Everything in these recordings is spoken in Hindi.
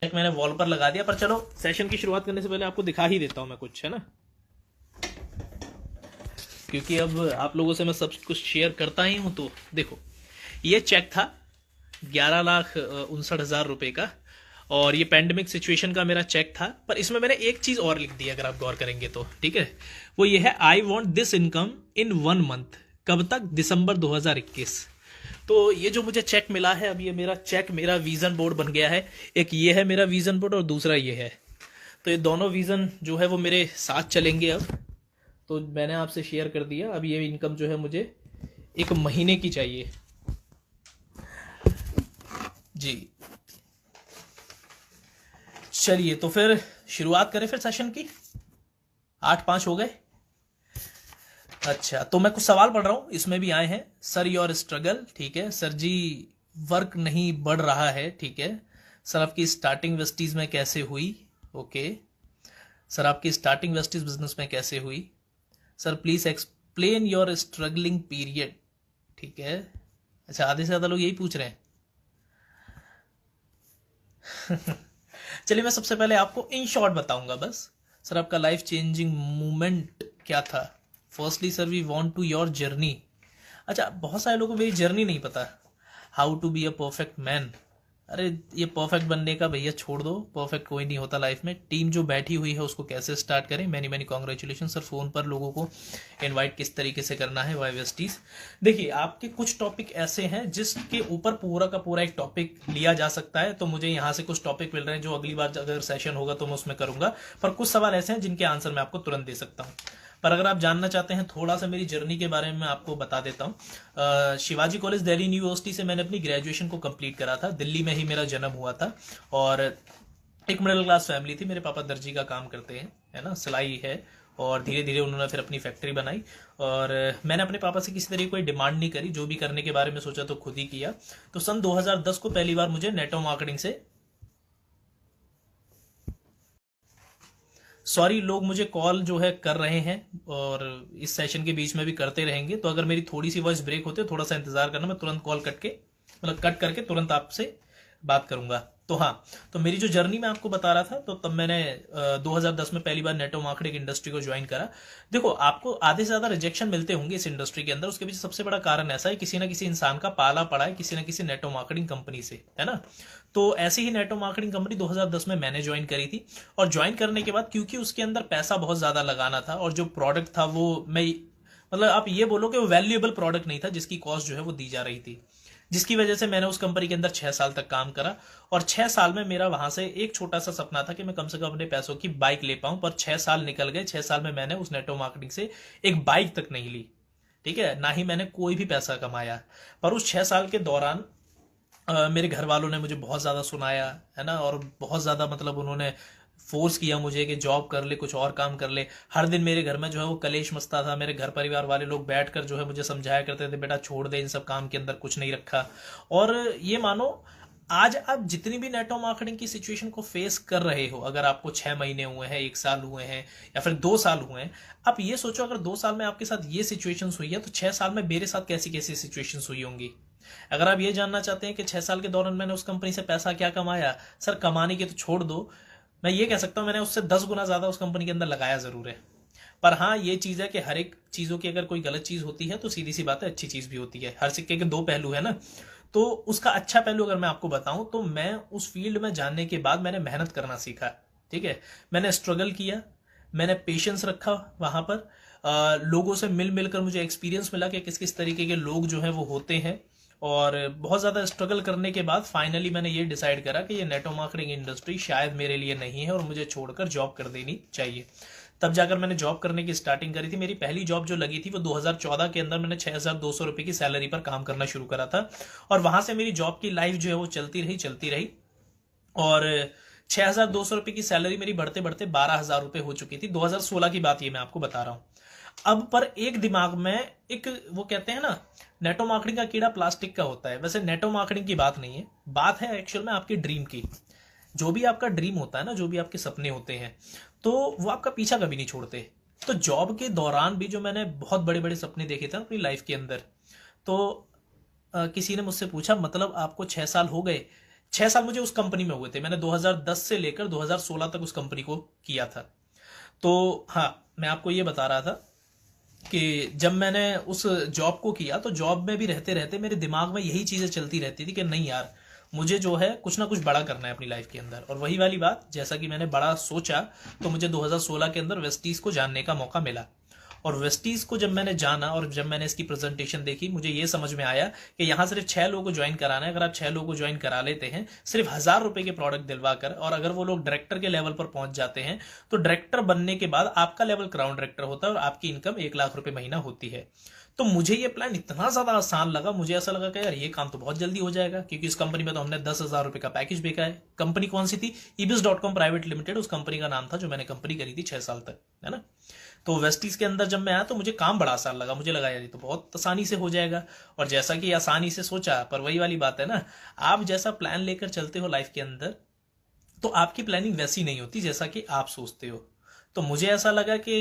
एक मैंने वॉल पर लगा दिया। पर चलो सेशन की शुरुआत करने से पहले आपको दिखा ही देता हूँ मैं कुछ, है ना, क्योंकि अब आप लोगों से मैं सब कुछ शेयर करता ही हूँ। तो देखो, ये चेक था 11,59,000 रुपए का, और ये पैंडेमिक सिचुएशन का मेरा चेक था। पर इसमें मैंने एक चीज और लिख दी, अगर आप गौर करेंगे तो, ठीक है। वो ये है, I want this income in 1 month. कब तक? दिसंबर 2021। तो ये जो मुझे चेक मिला है, अब ये मेरा चेक मेरा विजन बोर्ड बन गया है। एक ये है मेरा विजन बोर्ड और दूसरा ये है। तो ये दोनों विजन जो है वो मेरे साथ चलेंगे अब। तो मैंने आपसे शेयर कर दिया। अब ये इनकम जो है मुझे 1 महीने की चाहिए जी। चलिए तो फिर शुरुआत करें फिर सेशन की। 8-5 हो गए। अच्छा, तो मैं कुछ सवाल पढ़ रहा हूं, इसमें भी आए हैं। सर योर स्ट्रगल, ठीक है सर जी, वर्क नहीं बढ़ रहा है, ठीक है सर। आपकी स्टार्टिंग वेस्टीज में कैसे हुई? ओके सर, आपकी स्टार्टिंग वेस्टीज बिजनेस में कैसे हुई? Sir please explain your struggling period, ठीक है। अच्छा, आधे से ज्यादा लोग यही पूछ रहे हैं। चलिए मैं सबसे पहले आपको इन शॉर्ट बताऊंगा बस। सर आपका लाइफ चेंजिंग मूवमेंट क्या था? Firstly sir we want to your journey. अच्छा, बहुत सारे लोगों को मेरी जर्नी नहीं पता। How to be a perfect man. अरे ये परफेक्ट बनने का भैया छोड़ दो, परफेक्ट कोई नहीं होता लाइफ में। टीम जो बैठी हुई है उसको कैसे स्टार्ट करें। Many many congratulation sir. Phone पर लोगों को इनवाइट किस तरीके से करना है, वाई वेस्टीज। देखिए, आपके कुछ टॉपिक ऐसे हैं जिसके ऊपर पूरा का पूरा एक टॉपिक लिया जा सकता है। तो मुझे यहाँ से कुछ टॉपिक मिल रहे हैं जो अगली बार अगर सेशन होगा तो मैं उसमें करूंगा। पर कुछ सवाल ऐसे हैं जिनके आंसर मैं आपको तुरंत दे सकता हूँ। पर अगर आप जानना चाहते हैं थोड़ा सा मेरी जर्नी के बारे में, मैं आपको बता देता हूँ। शिवाजी कॉलेज दिल्ली यूनिवर्सिटी से मैंने अपनी ग्रेजुएशन को कंप्लीट करा था। दिल्ली में ही मेरा जन्म हुआ था। और एक मिडिल क्लास फैमिली थी। मेरे पापा दर्जी का काम करते हैं, है ना, सिलाई है। और धीरे धीरे उन्होंने फिर अपनी फैक्ट्री बनाई। और मैंने अपने पापा से किसी तरह कोई डिमांड नहीं करी। जो भी करने के बारे में सोचा तो खुद ही किया। तो सन 2010 को पहली बार मुझे नेटवर्क मार्केटिंग से, सॉरी लोग मुझे कॉल जो है कर रहे हैं और इस सेशन के बीच में भी करते रहेंगे। तो अगर मेरी थोड़ी सी वॉइस ब्रेक होती है, थोड़ा सा इंतजार करना, मैं तुरंत कॉल कट के, मतलब कट करके तुरंत आपसे बात करूंगा। तो हाँ, तो मेरी जो जर्नी मैं आपको बता रहा था, तो तब मैंने 2010 में पहली बार नेटवर्क मार्केटिंग इंडस्ट्री को ज्वाइन करा। देखो, आपको आधे से ज्यादा रिजेक्शन मिलते होंगे इस इंडस्ट्री के अंदर। उसके पीछे सबसे बड़ा कारण ऐसा है, किसी ना किसी इंसान का पाला पड़ा है किसी ना किसी नेटवर्क मार्केटिंग कंपनी से, है ना। तो ऐसी ही नेटवर्क मार्केटिंग कंपनी 2010 में मैंने ज्वाइन करी थी। और ज्वाइन करने के बाद, क्योंकि उसके अंदर पैसा बहुत ज्यादा लगाना था और जो प्रोडक्ट था वो, मैं मतलब आप ये बोलो कि वो वैल्यूएबल प्रोडक्ट नहीं था जिसकी कॉस्ट जो है वो दी जा रही थी। जिसकी वजह से मैंने उस कंपनी के अंदर 6 साल तक काम करा। और 6 साल में मेरा वहां से एक छोटा सा सपना था कि मैं कम से कम अपने पैसों की बाइक ले पाऊं। पर 6 साल निकल गए। 6 साल में मैंने उस नेटवर्क मार्केटिंग से एक बाइक तक नहीं ली, ठीक है, ना ही मैंने कोई भी पैसा कमाया। पर उस 6 साल के दौरान मेरे घर वालों ने मुझे बहुत ज़्यादा सुनाया, है ना, और बहुत ज़्यादा मतलब उन्होंने फोर्स किया मुझे कि जॉब कर ले, कुछ और काम कर ले। हर दिन मेरे घर में जो है वो कलेश मचता था। मेरे घर परिवार वाले लोग बैठकर जो है मुझे समझाया करते थे, बेटा छोड़ दे, इन सब काम के अंदर कुछ नहीं रखा। और ये मानो, आज आप जितनी भी नेटवर्क मार्केटिंग की सिचुएशन को फेस कर रहे हो, अगर आपको 6 महीने हुए हैं, 1 साल हुए हैं, या फिर 2 साल हुए हैं, आप ये सोचो अगर 2 साल में आपके साथ ये सिचुएशन हुई है तो 6 साल में मेरे साथ कैसी कैसी सिचुएशन हुई होंगी। अगर आप ये जानना चाहते हैं कि 6 साल के दौरान मैंने उस कंपनी से पैसा क्या कमाया, सर कमाने के तो छोड़ दो, मैं ये कह सकता हूं मैंने उससे 10 गुना ज्यादा उस कंपनी के अंदर लगाया जरूर है। पर हाँ, ये चीज है कि हर एक चीजों की अगर कोई गलत चीज होती है तो सीधी सी बात है अच्छी चीज भी होती है। हर सिक्के के दो पहलू है ना। तो उसका अच्छा पहलू अगर मैं आपको बताऊं तो मैं उस फील्ड में जानने के बाद मैंने मेहनत करना सीखा, ठीक है। मैंने स्ट्रगल किया, मैंने पेशेंस रखा वहां पर। लोगों से मिल मिलकर मुझे एक्सपीरियंस मिला कि किस किस तरीके के लोग जो हैं वो होते हैं। और बहुत ज़्यादा स्ट्रगल करने के बाद फाइनली मैंने ये डिसाइड करा कि ये नेटवर्क मार्केटिंग इंडस्ट्री शायद मेरे लिए नहीं है और मुझे छोड़कर जॉब कर देनी चाहिए। तब जाकर मैंने जॉब करने की स्टार्टिंग करी थी। मेरी पहली जॉब जो लगी थी वो 2014 के अंदर मैंने 6,200 रुपये की सैलरी पर काम करना शुरू करा था। और वहां से मेरी जॉब की लाइफ जो है वो चलती रही। और 6,200 रुपये की सैलरी मेरी बढ़ते बढ़ते 12,000 रुपये हो चुकी थी। 2016 की बात ये मैं आपको बता रहा हूँ। अब पर एक दिमाग में एक, वो कहते हैं ना, नेटवर्क मार्केटिंग का कीड़ा प्लास्टिक का होता है। वैसे नेटवर्क मार्केटिंग की बात नहीं है, बात है एक्चुअल में आपकी ड्रीम की। जो भी आपका ड्रीम होता है ना, जो भी आपके सपने होते हैं, तो वो आपका पीछा कभी नहीं छोड़ते। तो जॉब के दौरान भी जो मैंने बहुत बड़े बड़े सपने देखे थे अपनी लाइफ के अंदर, तो किसी ने मुझसे पूछा, मतलब आपको 6 साल हो गए, 6 साल मुझे उस कंपनी में हुए थे, मैंने 2010 से लेकर 2016 तक उस कंपनी को किया था। तो हाँ, मैं आपको ये बता रहा था कि जब मैंने उस जॉब को किया तो जॉब में भी रहते रहते मेरे दिमाग में यही चीजें चलती रहती थी कि नहीं यार, मुझे जो है कुछ ना कुछ बड़ा करना है अपनी लाइफ के अंदर। और वही वाली बात, जैसा कि मैंने बड़ा सोचा तो मुझे 2016 के अंदर वेस्टीज को जानने का मौका मिला। और वेस्टीज को जब मैंने जाना और जब मैंने इसकी प्रेजेंटेशन देखी, मुझे ये समझ में आया कि यहाँ सिर्फ 6 लोगों को ज्वाइन कराना है। अगर आप 6 लोगों को ज्वाइन करा लेते हैं सिर्फ 1000 रुपए के प्रोडक्ट दिलवा कर, और अगर वो लोग डायरेक्टर के लेवल पर पहुंच जाते हैं तो डायरेक्टर बनने के बाद आपका लेवल क्राउन डायरेक्टर होता है और आपकी इनकम 1 लाख रुपए महीना होती है। तो मुझे ये प्लान इतना ज्यादा आसान लगा, मुझे ऐसा लगा कि यार ये काम तो बहुत जल्दी हो जाएगा, क्योंकि इस कंपनी में तो हमने 10,000 रुपए का पैकेज बेचा है। कंपनी कौन सी थी? ibis.com प्राइवेट लिमिटेड उस कंपनी का नाम था जो मैंने कंपनी करी थी 6 साल तक, है ना। तो वेस्टीज के अंदर जब मैं आया तो मुझे काम बड़ा आसान लगा, मुझे लगा यार ये तो बहुत आसानी से हो जाएगा। और जैसा कि आसानी से सोचा, पर वही वाली बात है ना, आप जैसा प्लान लेकर चलते हो लाइफ के अंदर तो आपकी प्लानिंग वैसी नहीं होती जैसा कि आप सोचते हो। तो मुझे ऐसा लगा कि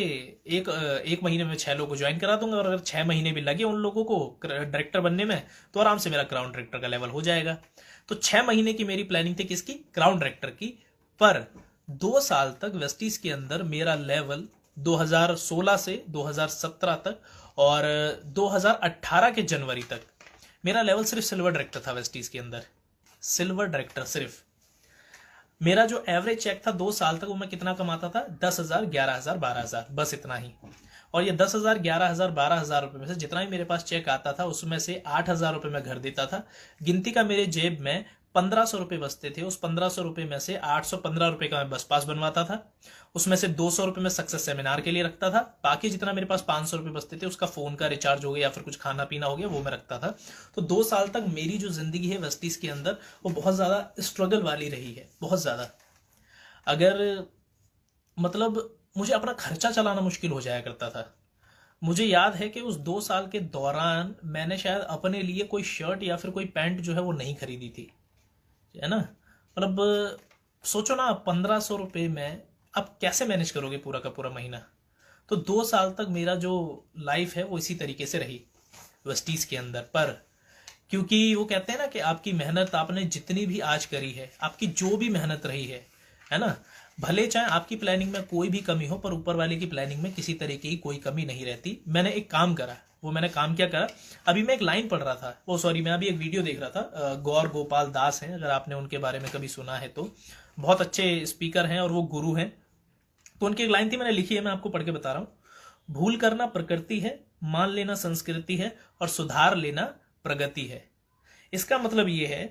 एक महीने में 6 लोगों को ज्वाइन करा दूंगा, और अगर 6 महीने भी लगे उन लोगों को डायरेक्टर बनने में तो आराम से मेरा क्राउन डायरेक्टर का लेवल हो जाएगा। तो 6 महीने की मेरी प्लानिंग थी, किसकी? क्राउन डायरेक्टर की। पर 2 साल तक वेस्टीज के अंदर मेरा लेवल 2016 से 2017 तक और 2018 के जनवरी तक मेरा लेवल सिर्फ सिल्वर डायरेक्टर था वेस्टीज के अंदर। सिल्वर डायरेक्टर सिर्फ। मेरा जो एवरेज चेक था 2 साल तक, वो मैं कितना कमाता था? 10,000, 11,000, 12,000, बस इतना ही। और ये 10,000, 11,000, 12,000 रुपए में से जितना ही मेरे पास चेक आता था उसमें से 8,000 रुपए मैं घर देता था। गिनती का मेरे जेब में 1,500 रुपए बचते थे। उस 1,500 रुपए में से 815 रुपए का मैं बस पास बनवाता था। उसमें से 200 रुपए मैं सक्सेस सेमिनार के लिए रखता था। बाकी जितना मेरे पास 500 रुपए बचते थे उसका फोन का रिचार्ज हो गया या फिर कुछ खाना पीना हो गया, वो मैं रखता था। तो 2 साल तक मेरी जो जिंदगी है वेस्टीज के अंदर वो बहुत ज्यादा स्ट्रगल वाली रही है, बहुत ज्यादा। अगर मतलब मुझे अपना खर्चा चलाना मुश्किल हो जाया करता था। मुझे याद है कि उस 2 साल के दौरान मैंने शायद अपने लिए कोई शर्ट या फिर कोई पैंट जो है वो नहीं खरीदी थी, है ना। मतलब सोचो ना, 1,500 रुपए में आप कैसे मैनेज करोगे पूरा का पूरा महीना। तो 2 साल तक मेरा जो लाइफ है वो इसी तरीके से रही वेस्टीज के अंदर। पर क्योंकि वो कहते हैं ना कि आपकी मेहनत आपने जितनी भी आज करी है, आपकी जो भी मेहनत रही है ना, भले चाहे आपकी प्लानिंग में कोई भी कमी हो पर ऊपर वाले की प्लानिंग में किसी तरीके की कोई कमी नहीं रहती। मैंने एक काम करा, वो मैंने काम क्या करा, अभी मैं एक लाइन पढ़ रहा था, वो सॉरी मैं अभी एक वीडियो देख रहा था। गौर गोपाल दास हैं, अगर आपने उनके बारे में कभी सुना है तो, बहुत अच्छे स्पीकर हैं और वो गुरु हैं। तो उनकी एक लाइन थी, मैंने लिखी है, मैं आपको पढ़ के बता रहा हूं। भूल करना प्रकृति है, मान लेना संस्कृति है और सुधार लेना प्रगति है। इसका मतलब ये है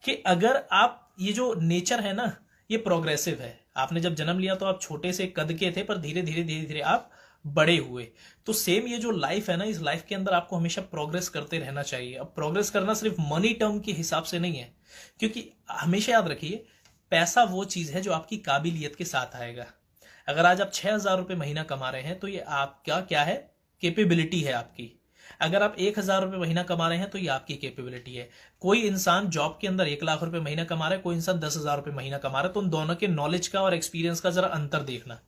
कि अगर आप, ये जो नेचर है ना ये प्रोग्रेसिव है। आपने जब जन्म लिया तो आप छोटे से कद के थे, पर धीरे धीरे धीरे धीरे आप बड़े हुए। तो सेम ये जो लाइफ है ना, इस लाइफ के अंदर आपको हमेशा प्रोग्रेस करते रहना चाहिए। अब प्रोग्रेस करना सिर्फ मनी टर्म के हिसाब से नहीं है, क्योंकि हमेशा याद रखिए पैसा वो चीज है जो आपकी काबिलियत के साथ आएगा। अगर आज आप 6,000 रुपए महीना कमा रहे हैं तो ये आपका क्या है? कैपेबिलिटी है आपकी। अगर आप 1,000 रुपए महीना कमा रहे हैं तो ये आपकी कैपेबिलिटी है। कोई इंसान जॉब के अंदर 1 लाख रुपए महीना कमा रहा है, कोई इंसान 10,000 रुपए महीना कमा रहा है, तो उन दोनों के नॉलेज का और एक्सपीरियंस का जरा अंतर देखना।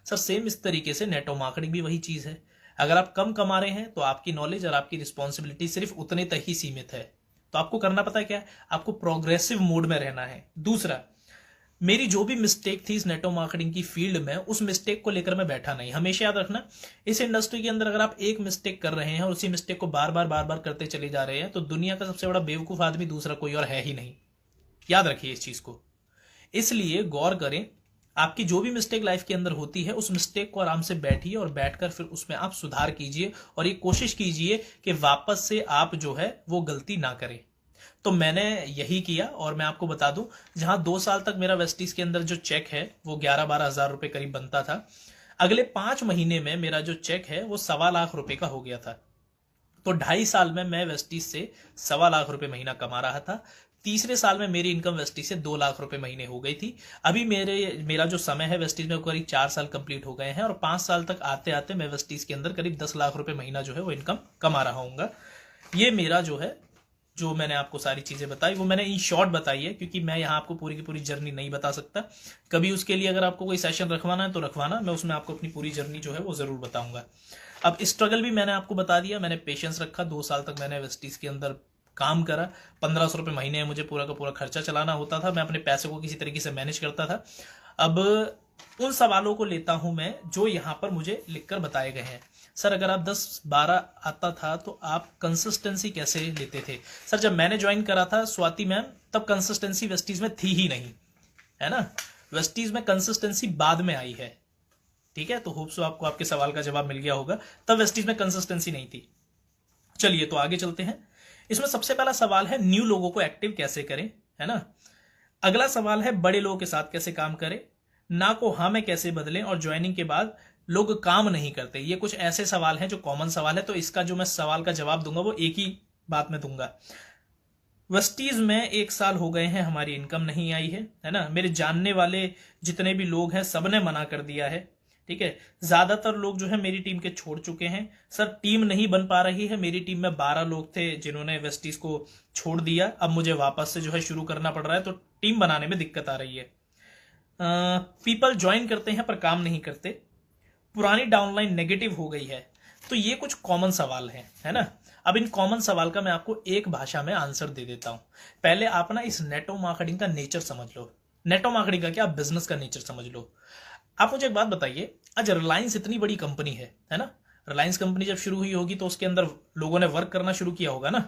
सर सेम इस तरीके से नेटवर्क मार्केटिंग भी वही चीज है। अगर आप कम कमा रहे हैं तो आपकी नॉलेज और आपकी रिस्पॉन्सिबिलिटी सिर्फ उतने तक ही सीमित है। तो आपको करना पता है क्या है? आपको प्रोग्रेसिव मोड में रहना है। दूसरा, मेरी जो भी मिस्टेक थी इस नेटवर्क मार्केटिंग की फील्ड में, उस मिस्टेक को लेकर मैं बैठा नहीं। हमेशा याद रखना, इस इंडस्ट्री के अंदर अगर आप एक मिस्टेक कर रहे हैं और उसी मिस्टेक को बार बार करते चले जा रहे हैं तो दुनिया का सबसे बड़ा बेवकूफ आदमी दूसरा कोई और है ही नहीं। याद रखिए इस चीज को। इसलिए गौर करें, आपकी जो भी मिस्टेक लाइफ के अंदर होती है उस मिस्टेक को आराम से बैठिए और बैठकर फिर उसमें आप सुधार कीजिए और ये कोशिश कीजिए कि वापस से आप जो है वो गलती ना करें। तो मैंने यही किया और मैं आपको बता दूं, जहां 2 साल तक मेरा वेस्टीज के अंदर जो चेक है वो 11-12 हजार रुपए करीब बनता था, अगले 5 महीने में मेरा जो चेक है वो 1.25 लाख रुपए का हो गया था। तो 2.5 साल में मैं वेस्टीज से 1.25 लाख रुपए महीना कमा रहा था। तीसरे साल में मेरी इनकम वेस्टीज से 2 लाख रुपए महीने हो गई थी। अभी मेरा जो समय है वेस्टीज में करीब 4 साल कंप्लीट हो गए हैं और 5 साल तक आते आते मैं वेस्टीज के अंदर करीब 10 लाख रुपए महीना जो है वो इनकम कमा रहा हूंगा। ये मेरा जो है, जो मैंने आपको सारी चीजें बताई वो मैंने इन शॉर्ट बताई है, क्योंकि मैं यहाँ आपको पूरी की पूरी जर्नी नहीं बता सकता। कभी उसके लिए अगर आपको कोई सेशन रखवाना है तो रखवाना, मैं उसमें आपको अपनी पूरी जर्नी जो है वो जरूर बताऊंगा। अब स्ट्रगल भी मैंने आपको बता दिया, मैंने पेशेंस रखा, 2 साल तक मैंने वेस्टीज के अंदर काम करा, 1500 रुपये महीने में मुझे पूरा का पूरा खर्चा चलाना होता था, मैं अपने पैसे को किसी तरीके से मैनेज करता था। अब उन सवालों को लेता हूं मैं जो यहां पर मुझे लिखकर बताए गए हैं। सर अगर आप 10-12 आता था तो आप कंसिस्टेंसी कैसे लेते थे? सर जब मैंने ज्वाइन करा था स्वाति मैम, तब कंसिस्टेंसी वेस्टीज में थी ही नहीं, है ना। वेस्टीज में कंसिस्टेंसी बाद में आई है, ठीक है। तो होप सो आपको आपके सवाल का जवाब मिल गया होगा, तब वेस्टीज में कंसिस्टेंसी नहीं थी। चलिए तो आगे चलते हैं। इसमें सबसे पहला सवाल है न्यू लोगों को एक्टिव कैसे करें, है ना। अगला सवाल है बड़े लोगों के साथ कैसे काम करें, ना को हाँ में कैसे बदलें, और ज्वाइनिंग के बाद लोग काम नहीं करते। ये कुछ ऐसे सवाल हैं जो कॉमन सवाल है, तो इसका जो मैं सवाल का जवाब दूंगा वो एक ही बात में दूंगा। वेस्टीज में 1 साल हो गए हैं, हमारी इनकम नहीं आई है ना। मेरे जानने वाले जितने भी लोग हैं सबने मना कर दिया है, ठीक है। ज्यादातर लोग जो है मेरी टीम के छोड़ चुके हैं। सर टीम नहीं बन पा रही है, मेरी टीम में 12 लोग थे जिन्होंने वेस्टीज को छोड़ दिया, अब मुझे वापस से जो है शुरू करना पड़ रहा है, तो टीम बनाने में दिक्कत आ रही है। पीपल ज्वाइन करते हैं पर काम नहीं करते, पुरानी डाउनलाइन नेगेटिव हो गई है। तो ये कुछ कॉमन सवाल हैं, है ना। अब इन कॉमन सवाल का मैं आपको एक भाषा में आंसर दे देता हूं। पहले आप ना इस नेटो मार्केटिंग का नेचर समझ लो। नेटो मार्केटिंग का क्या, बिजनेस का नेचर समझ लो। आप मुझे एक बात बताइए, आज रिलायंस इतनी बड़ी कंपनी है ना। रिलायंस कंपनी जब शुरू हुई होगी तो उसके अंदर लोगों ने वर्क करना शुरू किया होगा ना,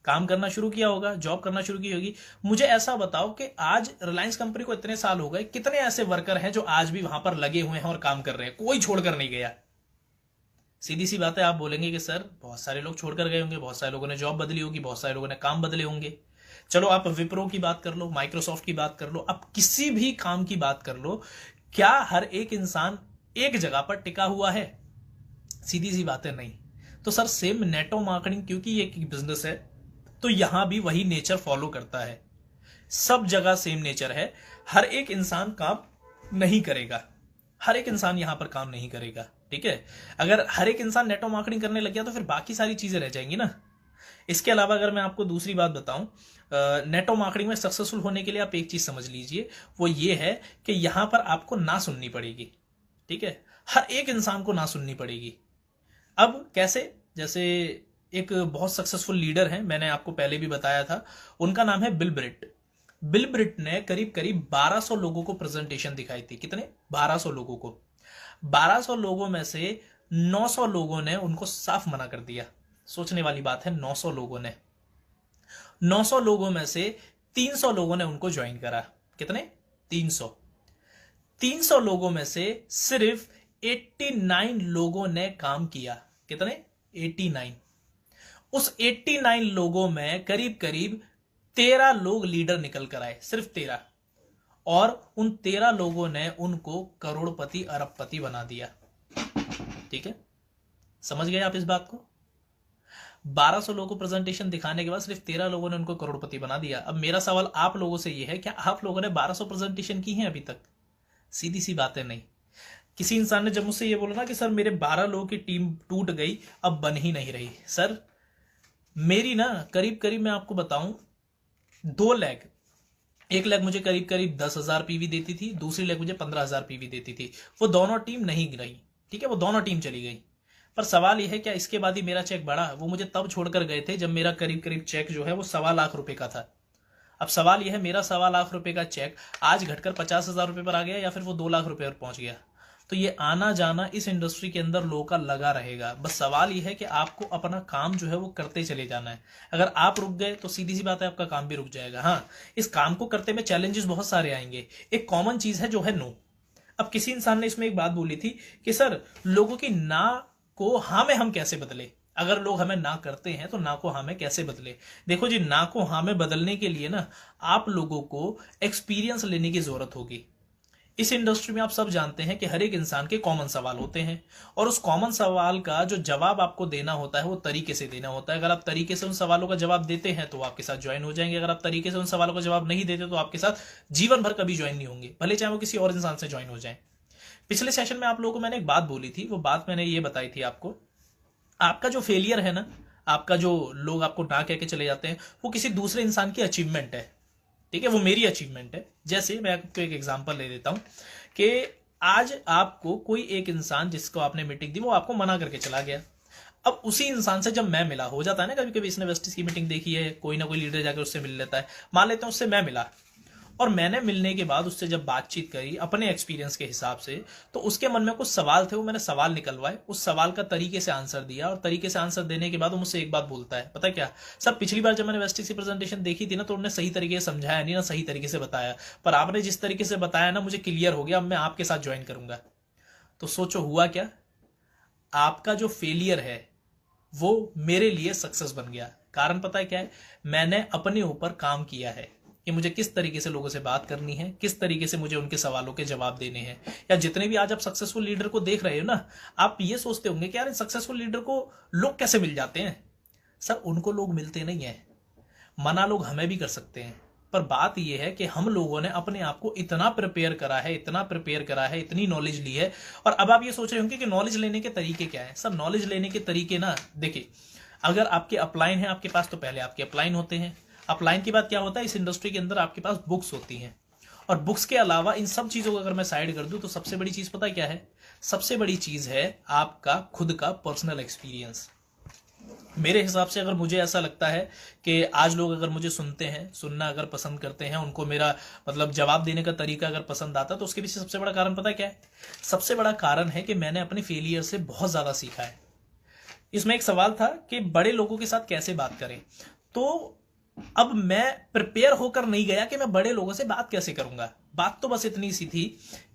काम करना शुरू किया होगा, जॉब करना शुरू की होगी। मुझे ऐसा बताओ कि आज रिलायंस कंपनी को इतने साल हो गए, कितने ऐसे वर्कर हैं जो आज भी वहां पर लगे हुए हैं और काम कर रहे हैं, कोई छोड़कर नहीं गया। सीधी सी बात है, आप बोलेंगे कि सर बहुत सारे लोग छोड़कर गए होंगे, बहुत सारे लोगों ने जॉब बदली होगी, बहुत सारे लोगों ने काम बदले होंगे। चलो आप विप्रो की बात कर लो, माइक्रोसॉफ्ट की बात कर लो, आप किसी भी काम की बात कर लो, क्या हर एक इंसान एक जगह पर टिका हुआ है? सीधी सी बात है, नहीं। तो सर सेम नेटो मार्केटिंग, क्योंकि ये एक बिजनेस है तो यहां भी वही नेचर फॉलो करता है। सब जगह सेम नेचर है, हर एक इंसान काम नहीं करेगा, हर एक इंसान यहां पर काम नहीं करेगा, ठीक है। अगर हर एक इंसान नेटो मार्केटिंग करने लग गया तो फिर बाकी सारी चीजें रह जाएंगी ना। इसके अलावा अगर मैं आपको दूसरी बात बताऊं, नेटो मार्केटिंग में सक्सेसफुल होने के लिए आप एक चीज समझ लीजिए, वो ये है कि यहां पर आपको ना सुननी पड़ेगी, ठीक है। हर एक इंसान को ना सुननी पड़ेगी। अब कैसे? जैसे एक बहुत सक्सेसफुल लीडर है, मैंने आपको पहले भी बताया था, उनका नाम है बिल ब्रिट। बिल ब्रिट ने करीब करीब 1200 लोगों को प्रेजेंटेशन दिखाई थी। कितने? 1200 लोगों को। 1200 लोगों में से 900 लोगों ने उनको साफ मना कर दिया। सोचने वाली बात है, 900 लोगों ने, 900 लोगों में से 300 लोगों ने उनको ज्वाइन करा। कितने? 300। 300 लोगों में से सिर्फ 89 लोगों ने काम किया। कितने? 89। उस 89 लोगों में करीब करीब 13 लोग लीडर निकल कर आए, सिर्फ 13, और उन 13 लोगों ने उनको करोड़पति अरबपति बना दिया, ठीक है। समझ गए आप इस बात को? 1200 लोगों को प्रेजेंटेशन दिखाने के बाद सिर्फ 13 लोगों ने उनको करोड़पति बना दिया। अब मेरा सवाल आप लोगों से यह है, क्या आप लोगों ने 1200 प्रेजेंटेशन की हैं अभी तक? सीधी सी बात है, नहीं। किसी इंसान ने जब मुझसे ये बोला ना कि सर मेरे 12 लोगों की टीम टूट गई, अब बन ही नहीं रही। सर मेरी ना करीब करीब मैं आपको बताऊं 2 लेग, एक लेग मुझे करीब करीब 10,000 पीवी देती थी, दूसरी लेग मुझे 15,000 पीवी देती थी। वो दोनों टीम नहीं रही, ठीक है, वो दोनों टीम चली गई। पर सवाल यह है क्या इसके बाद ही मेरा चेक बढ़ा? वो मुझे तब छोड़कर गए थे जब मेरा करीब करीब चेक जो है वो 1.25 लाख रुपए का था। अब सवाल यह है, मेरा 1.25 लाख रुपए का चेक आज घटकर 50,000 रुपए पर आ गया या फिर वो 2 लाख रुपए पर पहुंच गया। तो ये आना जाना इस इंडस्ट्री के अंदर लोगों का लगा रहेगा। बस सवाल यह है कि आपको अपना काम जो है वो करते चले जाना है। अगर आप रुक गए तो सीधी सी बात है आपका काम भी रुक जाएगा। हाँ, इस काम को करते में चैलेंजेस बहुत सारे आएंगे। एक कॉमन चीज है जो है नो। अब किसी इंसान ने इसमें एक बात बोली थी कि सर लोगों की ना को हाँ में हम कैसे बदले? अगर लोग हमें ना करते हैं तो ना को हाँ में कैसे बदले? देखो जी, ना को हाँ में बदलने के लिए ना आप लोगों को एक्सपीरियंस लेने की जरूरत होगी। इस इंडस्ट्री में आप सब जानते हैं कि हर एक इंसान के कॉमन सवाल होते हैं और उस कॉमन सवाल का जो जवाब आपको देना होता है वो तरीके से देना होता है। अगर आप तरीके से उन सवालों का जवाब देते हैं तो आपके साथ ज्वाइन हो जाएंगे। अगर आप तरीके से उन सवालों का जवाब नहीं देते तो आपके साथ जीवन भर कभी ज्वाइन नहीं होंगे, भले चाहे वो किसी और इंसान से ज्वाइन हो जाए। पिछले सेशन में आप लोगों को मैंने एक बात बोली थी, वो बात मैंने ये बताई थी आपको, आपका जो फेलियर है ना, आपका जो लोग आपको ना कह के चले जाते हैं, वो किसी दूसरे इंसान की अचीवमेंट है, ठीक है, वो मेरी अचीवमेंट है। जैसे मैं आपको एक एग्जांपल ले देता हूं कि आज आपको कोई एक इंसान जिसको आपने मीटिंग दी वो आपको मना करके चला गया। अब उसी इंसान से जब मैं मिला, हो जाता है ना कभी कभी, इसने वेस्टिस की मीटिंग देखी है, कोई ना कोई लीडर जाकर उससे मिल लेता है, मान लेते हैं उससे मैं मिला, और मैंने मिलने के बाद उससे जब बातचीत करी अपने एक्सपीरियंस के हिसाब से, तो उसके मन में कुछ सवाल थे, वो मैंने सवाल निकलवाए, उस सवाल का तरीके से आंसर दिया, और तरीके से आंसर देने के बाद वो मुझसे एक बात बोलता है, पता है क्या सर, पिछली बार जब मैंने वेस्टिस की प्रेजेंटेशन देखी थी ना, तो उन्होंने सही तरीके से समझाया नहीं ना, सही तरीके से बताया, पर आपने जिस तरीके से बताया ना, मुझे क्लियर हो गया, अब मैं आपके साथ ज्वाइन करूंगा। तो सोचो हुआ क्या, आपका जो फेलियर है वो मेरे लिए सक्सेस बन गया। कारण पता है क्या है, मैंने अपने ऊपर काम किया है कि मुझे किस तरीके से लोगों से बात करनी है, किस तरीके से मुझे उनके सवालों के जवाब देने हैं। या जितने भी आज आप सक्सेसफुल लीडर को देख रहे हो ना, आप ये सोचते होंगे कि यार सक्सेसफुल लीडर को लोग कैसे मिल जाते हैं। सर उनको लोग मिलते नहीं है, मना लोग हमें भी कर सकते हैं, पर बात यह है कि हम लोगों ने अपने आप को इतना प्रिपेयर करा है, इतना प्रिपेयर करा है, इतनी नॉलेज ली है। और अब आप ये सोच रहे होंगे कि नॉलेज लेने के तरीके क्या है। सब नॉलेज लेने के तरीके ना, देखिए अगर आपके अपलाइन है आपके पास, तो पहले आपके अपलाइन होते हैं। अपलाइन की बात क्या होता है, इस इंडस्ट्री के अंदर आपके पास बुक्स होती हैं, और बुक्स के अलावा इन सब चीजों को अगर मैं साइड कर दूं, तो सबसे बड़ी चीज पता है क्या है, सबसे बड़ी चीज है आपका खुद का पर्सनल एक्सपीरियंस। मेरे हिसाब से अगर मुझे ऐसा लगता है कि आज लोग अगर मुझे सुनते हैं, सुनना अगर पसंद करते हैं, उनको मेरा मतलब जवाब देने का तरीका अगर पसंद आता, तो उसके पीछे सबसे बड़ा कारण पता है क्या है, सबसे बड़ा कारण है कि मैंने अपने फेलियर से बहुत ज्यादा सीखा है। इसमें एक सवाल था कि बड़े लोगों के साथ कैसे बात करें, तो अब मैं प्रिपेयर होकर नहीं गया कि मैं बड़े लोगों से बात कैसे करूंगा। बात तो बस इतनी सी थी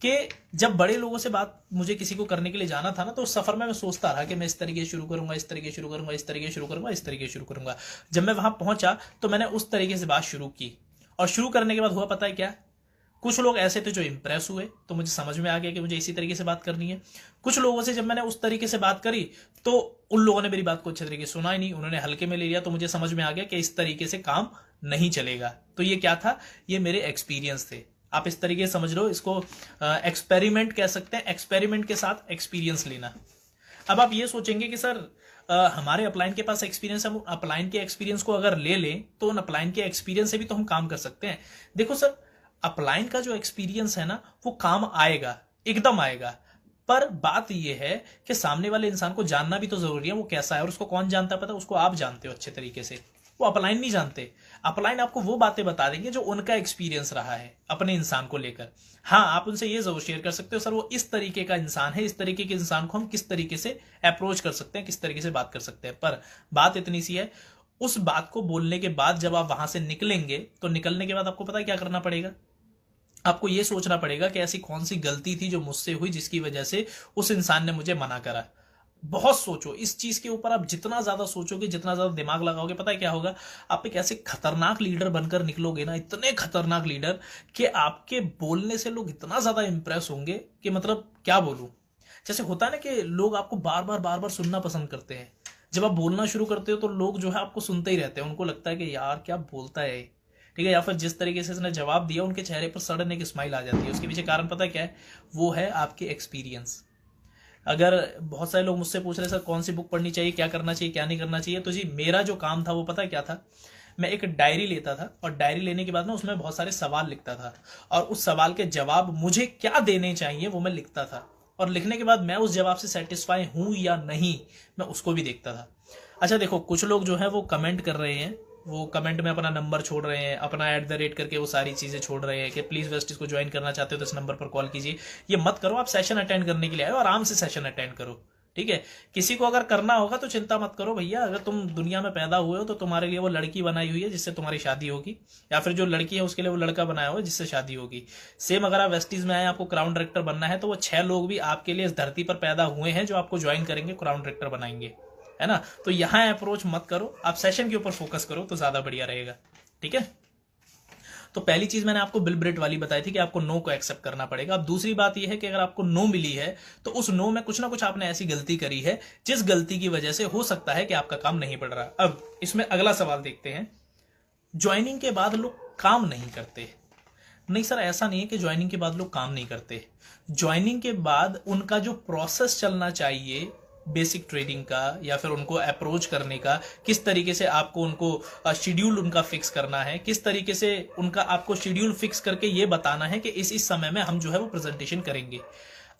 कि जब बड़े लोगों से बात मुझे किसी को करने के लिए जाना था ना, तो उस सफर में मैं सोचता रहा कि मैं इस तरीके से शुरू करूंगा, इस तरीके से शुरू करूंगा, इस तरीके से शुरू करूंगा, इस तरीके से शुरू करूंगा। जब मैं वहां पहुंचा तो मैंने उस तरीके से बात शुरू की, और शुरू करने के बाद हुआ पता है क्या, कुछ लोग ऐसे थे जो इंप्रेस हुए, तो मुझे समझ में आ गया कि मुझे इसी तरीके से बात करनी है। कुछ लोगों से जब मैंने उस तरीके से बात करी, तो उन लोगों ने मेरी बात को अच्छे तरीके से सुना ही नहीं, उन्होंने हल्के में ले लिया, तो मुझे समझ में आ गया कि इस तरीके से काम नहीं चलेगा। तो ये क्या था, ये मेरे एक्सपीरियंस थे। आप इस तरीके से समझ लो, इसको एक्सपेरिमेंट कह सकते हैं, एक्सपेरिमेंट के साथ एक्सपीरियंस लेना। अब आप ये सोचेंगे कि सर हमारे अपलाइन के पास एक्सपीरियंस, हम अपलाइन के एक्सपीरियंस को अगर ले लें, तो उन अपलाइन के एक्सपीरियंस से भी तो हम काम कर सकते हैं। देखो सर, अपलाइन का जो एक्सपीरियंस है ना, वो काम आएगा, एकदम आएगा, पर बात यह है कि सामने वाले इंसान को जानना भी तो जरूरी है वो कैसा है, और उसको कौन जानता है पता है, उसको आप जानते हो अच्छे तरीके से, वो अपलाइन नहीं जानते। अपलाइन आपको वो बातें बता देंगे जो उनका एक्सपीरियंस रहा है अपने इंसान को लेकर। हाँ, आप उनसे ये जरूर शेयर कर सकते हो, सर वो इस तरीके का इंसान है, इस तरीके के इंसान को हम किस तरीके से अप्रोच कर सकते हैं, किस तरीके से बात कर सकते हैं। पर बात इतनी सी है, उस बात को बोलने के बाद जब आप वहां से निकलेंगे, तो निकलने के बाद आपको पता है क्या करना पड़ेगा, आपको यह सोचना पड़ेगा कि ऐसी कौन सी गलती थी जो मुझसे हुई, जिसकी वजह से उस इंसान ने मुझे मना करा। बहुत सोचो इस चीज के ऊपर, आप जितना ज्यादा सोचोगे, जितना ज्यादा दिमाग लगाओगे, पता है क्या होगा, आप एक ऐसे खतरनाक लीडर बनकर निकलोगे ना, इतने खतरनाक लीडर कि आपके बोलने से लोग इतना ज्यादा इंप्रेस होंगे कि मतलब क्या बोलूं। जैसे होता है ना कि लोग आपको बार बार सुनना पसंद करते हैं। जब आप बोलना शुरू करते हो तो लोग जो है आपको सुनते ही रहते हैं, उनको लगता है कि यार क्या बोलता है, ठीक है। या फिर जिस तरीके से इसने जवाब दिया, उनके चेहरे पर सडन एक स्माइल आ जाती है। उसके पीछे कारण पता है क्या है, वो है आपके एक्सपीरियंस। अगर बहुत सारे लोग मुझसे पूछ रहे सर कौन सी बुक पढ़नी चाहिए, क्या करना चाहिए, क्या नहीं करना चाहिए, तो जी मेरा जो काम था वो पता है क्या था, मैं एक डायरी लेता था, और डायरी लेने के बाद ना उसमें बहुत सारे सवाल लिखता था, और उस सवाल के जवाब मुझे क्या देने चाहिए वो मैं लिखता था, और लिखने के बाद मैं उस जवाब से सेटिस्फाई हूं या नहीं, मैं उसको भी देखता था। अच्छा देखो, कुछ लोग जो है वो कमेंट कर रहे हैं, वो कमेंट में अपना नंबर छोड़ रहे हैं, अपना @ करके वो सारी चीजें छोड़ रहे हैं कि प्लीज वेस्टिस को ज्वाइन करना चाहते हो तो इस नंबर पर कॉल कीजिए। ये मत करो, आप सेशन अटेंड करने के लिए आए हो, आराम से सेशन अटेंड करो, ठीक है। किसी को अगर करना होगा तो चिंता मत करो भैया, अगर तुम दुनिया में पैदा हुए हो तो तुम्हारे लिए वो लड़की बनाई हुई है जिससे तुम्हारी शादी होगी, या फिर जो लड़की है उसके लिए वो लड़का बनाया हुआ है जिससे शादी होगी। सेम अगर आप वेस्टिस में आए, आपको क्राउन डायरेक्टर बनना है, तो वो 6 लोग भी आपके लिए इस धरती पर पैदा हुए हैं जो आपको ज्वाइन करेंगे, क्राउन डायरेक्टर बनाएंगे, है ना। तो यहां अप्रोच मत करो, आप सेशन के ऊपर फोकस करो तो ज्यादा बढ़िया रहेगा, ठीक है। तो पहली चीज मैंने आपको बिल ब्रेट वाली बताई थी कि आपको नो को एक्सेप्ट करना पड़ेगा। अब दूसरी बात यह है कि अगर आपको नो मिली है तो उस नो में कुछ ना कुछ आपने ऐसी गलती करी है जिस गलती की वजह से हो सकता है कि आपका काम नहीं बढ़ रहा। अब इसमें अगला सवाल देखते हैं, ज्वाइनिंग के बाद लोग काम नहीं करते। नहीं सर, ऐसा नहीं है कि ज्वाइनिंग के बाद लोग काम नहीं करते। ज्वाइनिंग के बाद उनका जो प्रोसेस चलना चाहिए बेसिक ट्रेडिंग का, या फिर उनको अप्रोच करने का, किस तरीके से आपको उनको शेड्यूल उनका फिक्स करना है, किस तरीके से उनका आपको शेड्यूल फिक्स करके ये बताना है कि इस समय में हम जो है वो प्रेजेंटेशन करेंगे।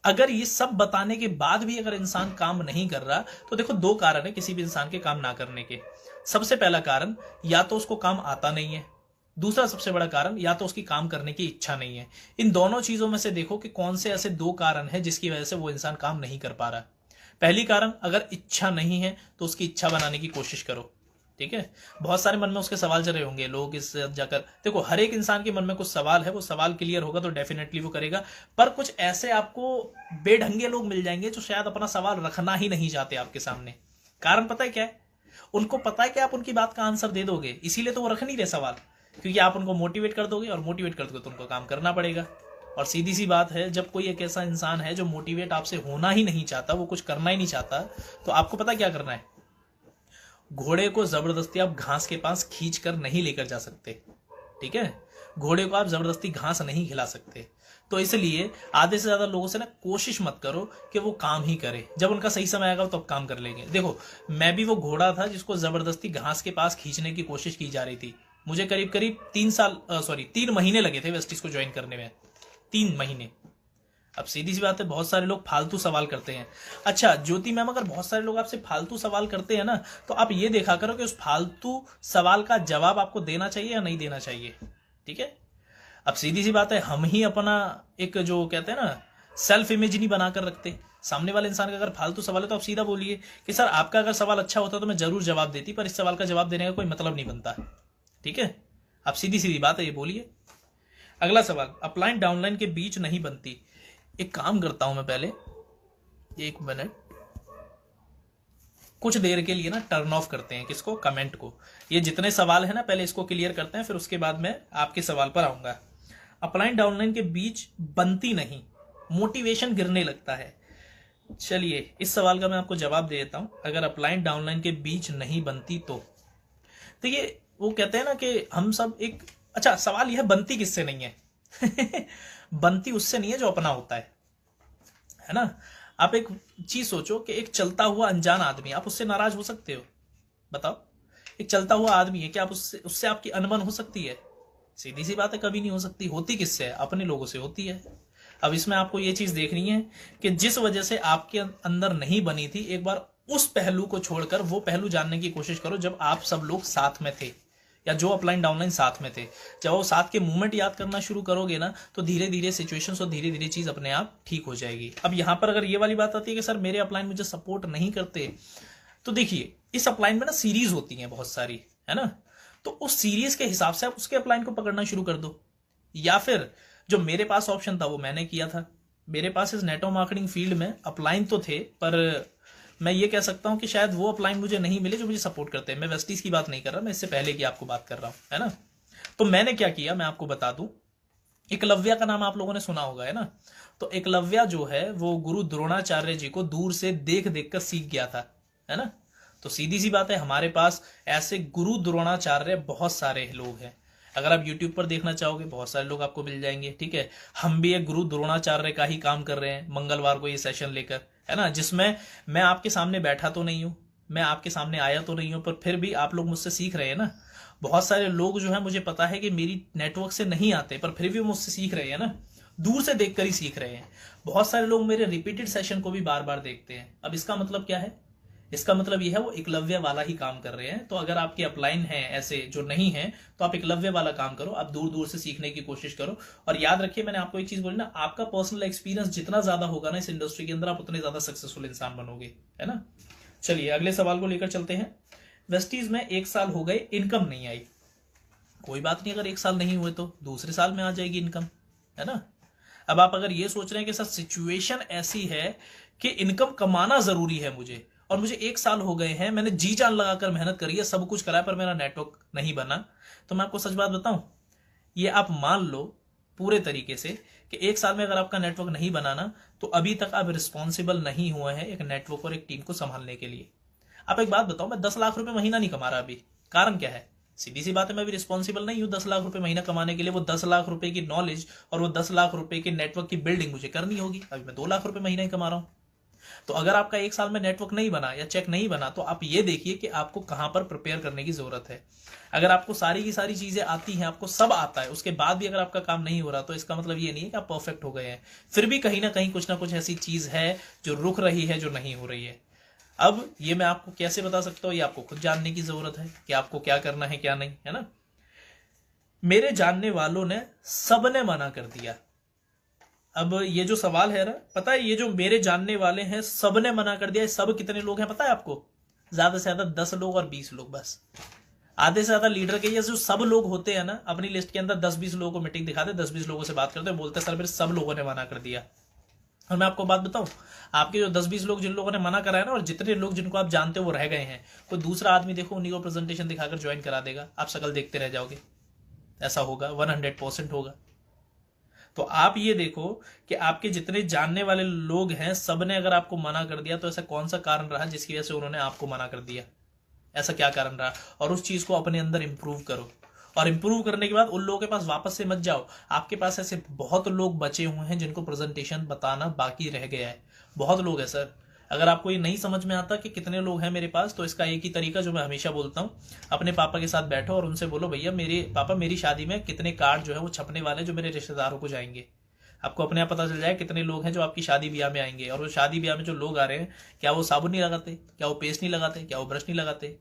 अगर ये सब बताने के बाद भी अगर इंसान काम नहीं कर रहा, तो देखो दो कारण है किसी भी इंसान के काम ना करने के। सबसे पहला कारण, या तो उसको काम आता नहीं है, दूसरा सबसे बड़ा कारण, या तो उसकी काम करने की इच्छा नहीं है। इन दोनों चीजों में से देखो कि कौन से ऐसे दो कारण है जिसकी वजह से वो इंसान काम नहीं कर पा रहा। पहली कारण, अगर इच्छा नहीं है तो उसकी इच्छा बनाने की कोशिश करो। ठीक है, बहुत सारे मन में उसके सवाल चल रहे होंगे, लोग इस जाकर देखो, हर एक इंसान के मन में कुछ सवाल है, वो सवाल क्लियर होगा तो डेफिनेटली वो करेगा। पर कुछ ऐसे आपको बेढंगे लोग मिल जाएंगे जो शायद अपना सवाल रखना ही नहीं चाहते आपके सामने। कारण पता है क्या है? उनको पता है कि आप उनकी बात का आंसर दे दोगे, इसीलिए तो वो रख नहीं रहे सवाल, क्योंकि आप उनको मोटिवेट कर दोगे, और मोटिवेट कर दोगे तो उनको काम करना पड़ेगा। और सीधी सी बात है, जब कोई एक ऐसा इंसान है जो मोटिवेट आपसे होना ही नहीं चाहता, वो कुछ करना ही नहीं चाहता, तो आपको पता क्या करना है? घोड़े को जबरदस्ती आप घास के पास खींच कर नहीं लेकर जा सकते। ठीक है, घोड़े को आप जबरदस्ती घास नहीं खिला सकते। तो इसलिए आधे से ज्यादा लोगों से ना कोशिश मत करो कि वो काम ही करे, जब उनका सही समय आएगा तो काम कर लेंगे। देखो, मैं भी वो घोड़ा था जिसको जबरदस्ती घास के पास खींचने की कोशिश की जा रही थी। मुझे करीब करीब 3 महीने लगे थे वेस्टीज को ज्वाइन करने में, 3 महीने। अब सीधी सी बात है, बहुत सारे लोग फालतू सवाल करते हैं। अच्छा ज्योति मैम, अगर बहुत सारे लोग आपसे फालतू सवाल करते हैं ना, तो आप ये देखा करो कि उस फालतू सवाल का जवाब आपको देना चाहिए या नहीं देना चाहिए। ठीक है, अब सीधी सी बात है, हम ही अपना एक जो कहते हैं ना सेल्फ इमेज नहीं बनाकर रखते। सामने वाले इंसान का अगर फालतू सवाल है तो आप सीधा बोलिए कि सर आपका अगर सवाल अच्छा होता तो मैं जरूर जवाब देती, पर इस सवाल का जवाब देने का कोई मतलब नहीं बनता। ठीक है, आप सीधी सीधी बात है ये बोलिए। अगला सवाल, अपलाइन डाउनलाइन के बीच नहीं बनती। एक काम करता हूं मैं, पहले 1 मिनट, कुछ देर के लिए ना टर्न ऑफ करते हैं किसको, कमेंट को। ये जितने सवाल है ना पहले इसको क्लियर करते हैं, फिर उसके बाद मैं आपके सवाल पर आऊंगा। अपलाइन डाउनलाइन के बीच बनती नहीं, मोटिवेशन गिरने लगता है। चलिए इस सवाल का मैं आपको जवाब दे देता हूं। अगर अपलाइन डाउनलाइन के बीच नहीं बनती तो ये वो कहते हैं ना कि हम सब एक, अच्छा सवाल यह बनती किससे नहीं है बनती उससे नहीं है जो अपना होता है ना। आप एक चीज सोचो कि एक चलता हुआ अनजान आदमी, आप उससे नाराज हो सकते हो? बताओ, एक चलता हुआ आदमी है, क्या आप उससे आपकी अनबन हो सकती है? सीधी सी बात है, कभी नहीं हो सकती। होती किससे है? अपने लोगों से होती है। अब इसमें आपको ये चीज देखनी है कि जिस वजह से आपके अंदर नहीं बनी थी, एक बार उस पहलू को छोड़कर वो पहलू जानने की कोशिश करो जब आप सब लोग साथ में थे, या जो अपलाइन डाउनलाइन साथ में थे। जब वो साथ के मूवमेंट याद करना शुरू करोगे ना, तो धीरे धीरे सिचुएशंस और धीरे धीरे चीज अपने आप ठीक हो जाएगी। अब यहां पर अगर ये वाली बात आती है कि सर मेरे अपलाइन मुझे सपोर्ट नहीं करते, तो देखिए इस अपलाइन में ना सीरीज होती है बहुत सारी, है ना। तो उस सीरीज के हिसाब से आप उसके अपलाइन को पकड़ना शुरू कर दो। या फिर जो मेरे पास ऑप्शन था वो मैंने किया था। मेरे पास इस नेटवर्क मार्केटिंग फील्ड में अपलाइन तो थे, पर मैं ये कह सकता हूं कि शायद वो अपलाइन मुझे नहीं मिले जो मुझे सपोर्ट करते हैं। मैं वेस्टीज की बात नहीं कर रहा, मैं इससे पहले की आपको बात कर रहा हूं, है ना। तो मैंने क्या किया मैं आपको बता दूं। एकलव्य का नाम आप लोगों ने सुना होगा, है ना। तो एकलव्य जो है वो गुरु द्रोणाचार्य जी को दूर से देख देख कर सीख गया था, है ना। तो सीधी सी बात है, हमारे पास ऐसे गुरु द्रोणाचार्य बहुत सारे लोग हैं। अगर आप YouTube पर देखना चाहोगे बहुत सारे लोग आपको मिल जाएंगे। ठीक है, हम भी एक गुरु द्रोणाचार्य का ही काम कर रहे हैं मंगलवार को ये सेशन लेकर, है ना, जिसमें मैं आपके सामने बैठा तो नहीं हूं, मैं आपके सामने आया तो नहीं हूं, पर फिर भी आप लोग मुझसे सीख रहे हैं ना। बहुत सारे लोग जो है मुझे पता है कि मेरी नेटवर्क से नहीं आते, पर फिर भी मुझसे सीख रहे हैं ना, दूर से देखकर ही सीख रहे हैं। बहुत सारे लोग मेरे रिपीटेड सेशन को भी बार बार देखते हैं। अब इसका मतलब क्या है? इसका मतलब यह है वो एकलव्य वाला ही काम कर रहे हैं। तो अगर आपके अपलाइन हैं ऐसे जो नहीं है, तो आप एकलव्य वाला काम करो, आप दूर दूर से सीखने की कोशिश करो। और याद रखिए, मैंने आपको एक चीज बोली ना, आपका पर्सनल एक्सपीरियंस जितना ज्यादा होगा ना इस इंडस्ट्री के अंदर, आप उतने ज्यादा सक्सेसफुल इंसान बनोगे, है ना। चलिए अगले सवाल को लेकर चलते हैं। वेस्टीज में 1 साल हो गए, इनकम नहीं आई। कोई बात नहीं, अगर 1 साल नहीं हुए तो दूसरे साल में आ जाएगी इनकम, है ना। अब आप अगर ये सोच रहे हैं कि सर सिचुएशन ऐसी है कि इनकम कमाना जरूरी है मुझे, और मुझे 1 साल हो गए हैं, मैंने जी जान लगाकर मेहनत करी है, सब कुछ करा है, पर मेरा नेटवर्क नहीं बना, तो मैं आपको सच बात बताऊं, ये आप मान लो पूरे तरीके से कि 1 साल में अगर आपका नेटवर्क नहीं बनाना, तो अभी तक आप रिस्पॉन्सिबल नहीं हुए हैं एक नेटवर्क और एक टीम को संभालने के लिए। आप एक बात बताओ, मैं 10 लाख रुपए महीना नहीं कमा रहा अभी, कारण क्या है? सीधी सी बात है, मैं भी रिस्पॉन्सिबल नहीं हूं 10 लाख रुपए महीना कमाने के लिए। वो 10 लाख रुपए की नॉलेज और वो 10 लाख रुपए के नेटवर्क की बिल्डिंग मुझे करनी होगी। अभी मैं 2 लाख रुपए महीना ही कमा रहा हूं। तो अगर आपका 1 साल में नेटवर्क नहीं बना या चेक नहीं बना, तो आप ये देखिए कि आपको कहां पर प्रिपेयर करने की जरूरत है। अगर आपको सारी की सारी चीजें आती हैं, आपको सब आता है, उसके बाद भी अगर आपका काम नहीं हो रहा, तो इसका मतलब ये नहीं है कि आप परफेक्ट हो गए हैं। फिर भी कहीं ना कहीं कुछ ना कुछ ऐसी चीज है जो रुक रही है, जो नहीं हो रही है। अब ये मैं आपको कैसे बता सकता हूं, ये आपको खुद जानने की जरूरत है कि आपको क्या करना है क्या नहीं, है ना। मेरे जानने वालों ने सबने मना कर दिया। अब ये जो सवाल है ना, पता है ये जो मेरे जानने वाले हैं सबने मना कर दिया, सब कितने लोग हैं पता है आपको? ज्यादा से ज्यादा 10 लोग और 20 लोग बस। आधे से ज्यादा लीडर के ये जो सब लोग होते हैं ना, अपनी लिस्ट के अंदर 10-20 लोगों को मीटिंग दिखाते, 10-20 लोगों से बात करते, बोलते सर मेरे सब लोगों ने मना कर दिया। और मैं आपको बात बताऊं, आपके जो 10-20 लोग जिन लोगों ने मना करा है ना, और जितने लोग जिनको आप जानते हो वो रह गए हैं, कोई दूसरा आदमी देखो उन्हीं को प्रेजेंटेशन दिखाकर ज्वाइन करा देगा, आप शक्ल देखते रह जाओगे। ऐसा होगा, 100% होगा। तो आप ये देखो कि आपके जितने जानने वाले लोग हैं सबने अगर आपको मना कर दिया, तो ऐसा कौन सा कारण रहा जिसकी वजह से उन्होंने आपको मना कर दिया? ऐसा क्या कारण रहा? और उस चीज को अपने अंदर इंप्रूव करो। और इंप्रूव करने के बाद उन लोगों के पास वापस से मत जाओ। आपके पास ऐसे बहुत लोग बचे हुए हैं जिनको प्रेजेंटेशन बताना बाकी रह गया है, बहुत लोग हैं सर। अगर आपको ये नहीं समझ में आता कि कितने लोग हैं मेरे पास, तो इसका एक ही तरीका जो मैं हमेशा बोलता हूँ, अपने पापा के साथ बैठो और उनसे बोलो भैया मेरे पापा मेरी शादी में कितने कार्ड जो है वो छपने वाले जो मेरे रिश्तेदारों को जाएंगे। आपको अपने आप पता चल जाए कितने लोग हैं जो आपकी शादी ब्याह में आएंगे। और वो शादी ब्याह में जो लोग आ रहे हैं, क्या वो साबुन नहीं लगाते, क्या वो पेस्ट नहीं लगाते, क्या वो ब्रश नहीं लगाते,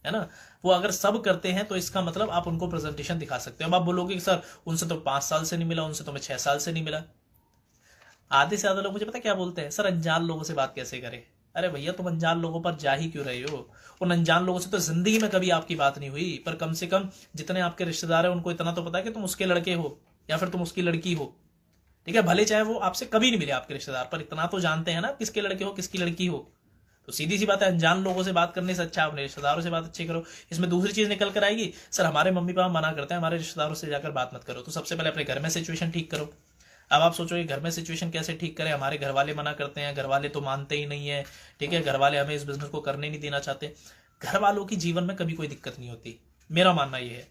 है ना। वो अगर सब करते हैं तो इसका मतलब आप उनको प्रेजेंटेशन दिखा सकते हो। अब आप बोलोगे कि सर उनसे तो 5 साल से नहीं मिला, उनसे तो मैं 6 साल से नहीं मिला। आधे से ज्यादा लोग मुझे पता क्या बोलते हैं, सर अनजान लोगों से बात कैसे करें। अरे भैया तुम अनजान लोगों पर जा ही क्यों रहे हो? उन अनजान लोगों से तो जिंदगी में कभी आपकी बात नहीं हुई, पर कम से कम जितने आपके रिश्तेदार हैं उनको इतना तो पता है कि तुम उसके लड़के हो या फिर तुम उसकी लड़की हो। ठीक है, भले चाहे वो आपसे कभी नहीं मिले आपके रिश्तेदार, पर इतना तो जानते हैं ना किसके लड़के हो किसकी लड़की हो। तो सीधी सी बात है, अनजान लोगों से बात करने से अच्छा अपने रिश्तेदारों से बात अच्छी करो। इसमें दूसरी चीज निकल कर आएगी, सर हमारे मम्मी पापा मना करते हैं, हमारे रिश्तेदारों से जाकर बात मत करो। तो सबसे पहले अपने घर में सिचुएशन ठीक करो। अब आप सोचो घर में सिचुएशन कैसे ठीक करें, हमारे घर वाले मना करते हैं, घर वाले तो मानते ही नहीं है, ठीक है, घर वाले हमें इस बिजनेस को करने नहीं देना चाहते। घर वालों की जीवन में कभी कोई दिक्कत नहीं होती, मेरा मानना यह है।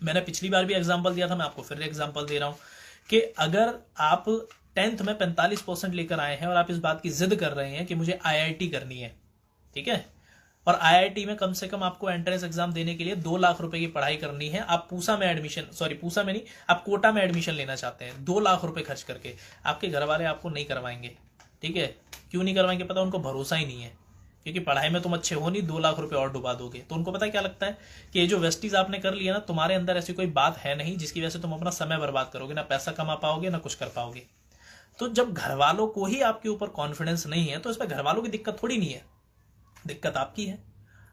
मैंने पिछली बार भी एग्जाम्पल दिया था, मैं आपको फिर एग्जाम्पल दे रहा हूं कि अगर आप 10th में 45% लेकर आए हैं और आप इस बात की जिद कर रहे हैं कि मुझे आईआईटी करनी है, ठीक है, और आईआईटी में कम से कम आपको एंट्रेंस एग्जाम देने के लिए 2 लाख रुपए की पढ़ाई करनी है। आप पूसा में एडमिशन, सॉरी पूसा में नहीं, आप कोटा में एडमिशन लेना चाहते हैं, 2 लाख रुपए खर्च करके, आपके घर वाले आपको नहीं करवाएंगे। ठीक है, क्यों नहीं करवाएंगे? पता, उनको भरोसा ही नहीं है, क्योंकि पढ़ाई में तुम अच्छे हो नहीं, 2 लाख रुपए और डुबा दोगे। तो उनको पता क्या लगता है कि ये जो वेस्टीज आपने कर लिया ना, तुम्हारे अंदर ऐसी कोई बात है नहीं जिसकी वजह से तुम अपना समय बर्बाद करोगे, ना पैसा कमा पाओगे ना कुछ कर पाओगे। तो जब घर वालों को ही आपके ऊपर कॉन्फिडेंस नहीं है, तो इसमें घर वालों की दिक्कत थोड़ी नहीं है, दिक्कत आपकी है।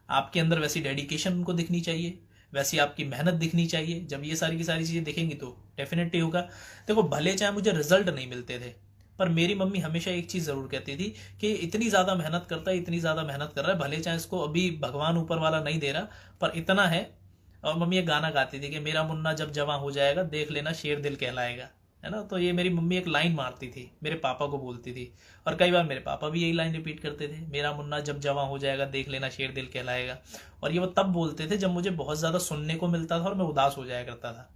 आपके अंदर वैसी डेडिकेशन उनको दिखनी चाहिए, वैसी आपकी मेहनत दिखनी चाहिए। जब ये सारी की सारी चीजें दिखेंगी तो डेफिनेटली होगा। देखो, भले चाहे मुझे रिजल्ट नहीं मिलते थे, पर मेरी मम्मी हमेशा एक चीज जरूर कहती थी कि इतनी ज्यादा मेहनत करता है, इतनी ज्यादा मेहनत कर रहा है, भले चाहे इसको अभी भगवान ऊपर वाला नहीं दे रहा, पर इतना है। और मम्मी एक गाना गाती थी कि मेरा मुन्ना जब जवां हो जाएगा देख लेना शेर दिल कहलाएगा, है ना। तो ये मेरी मम्मी एक लाइन मारती थी, मेरे पापा को बोलती थी, और कई बार मेरे पापा भी यही लाइन रिपीट करते थे, मेरा मुन्ना जब जवां हो जाएगा देख लेना शेर दिल कहलाएगा। और ये वो तब बोलते थे जब मुझे बहुत ज्यादा सुनने को मिलता था और मैं उदास हो जाया करता था।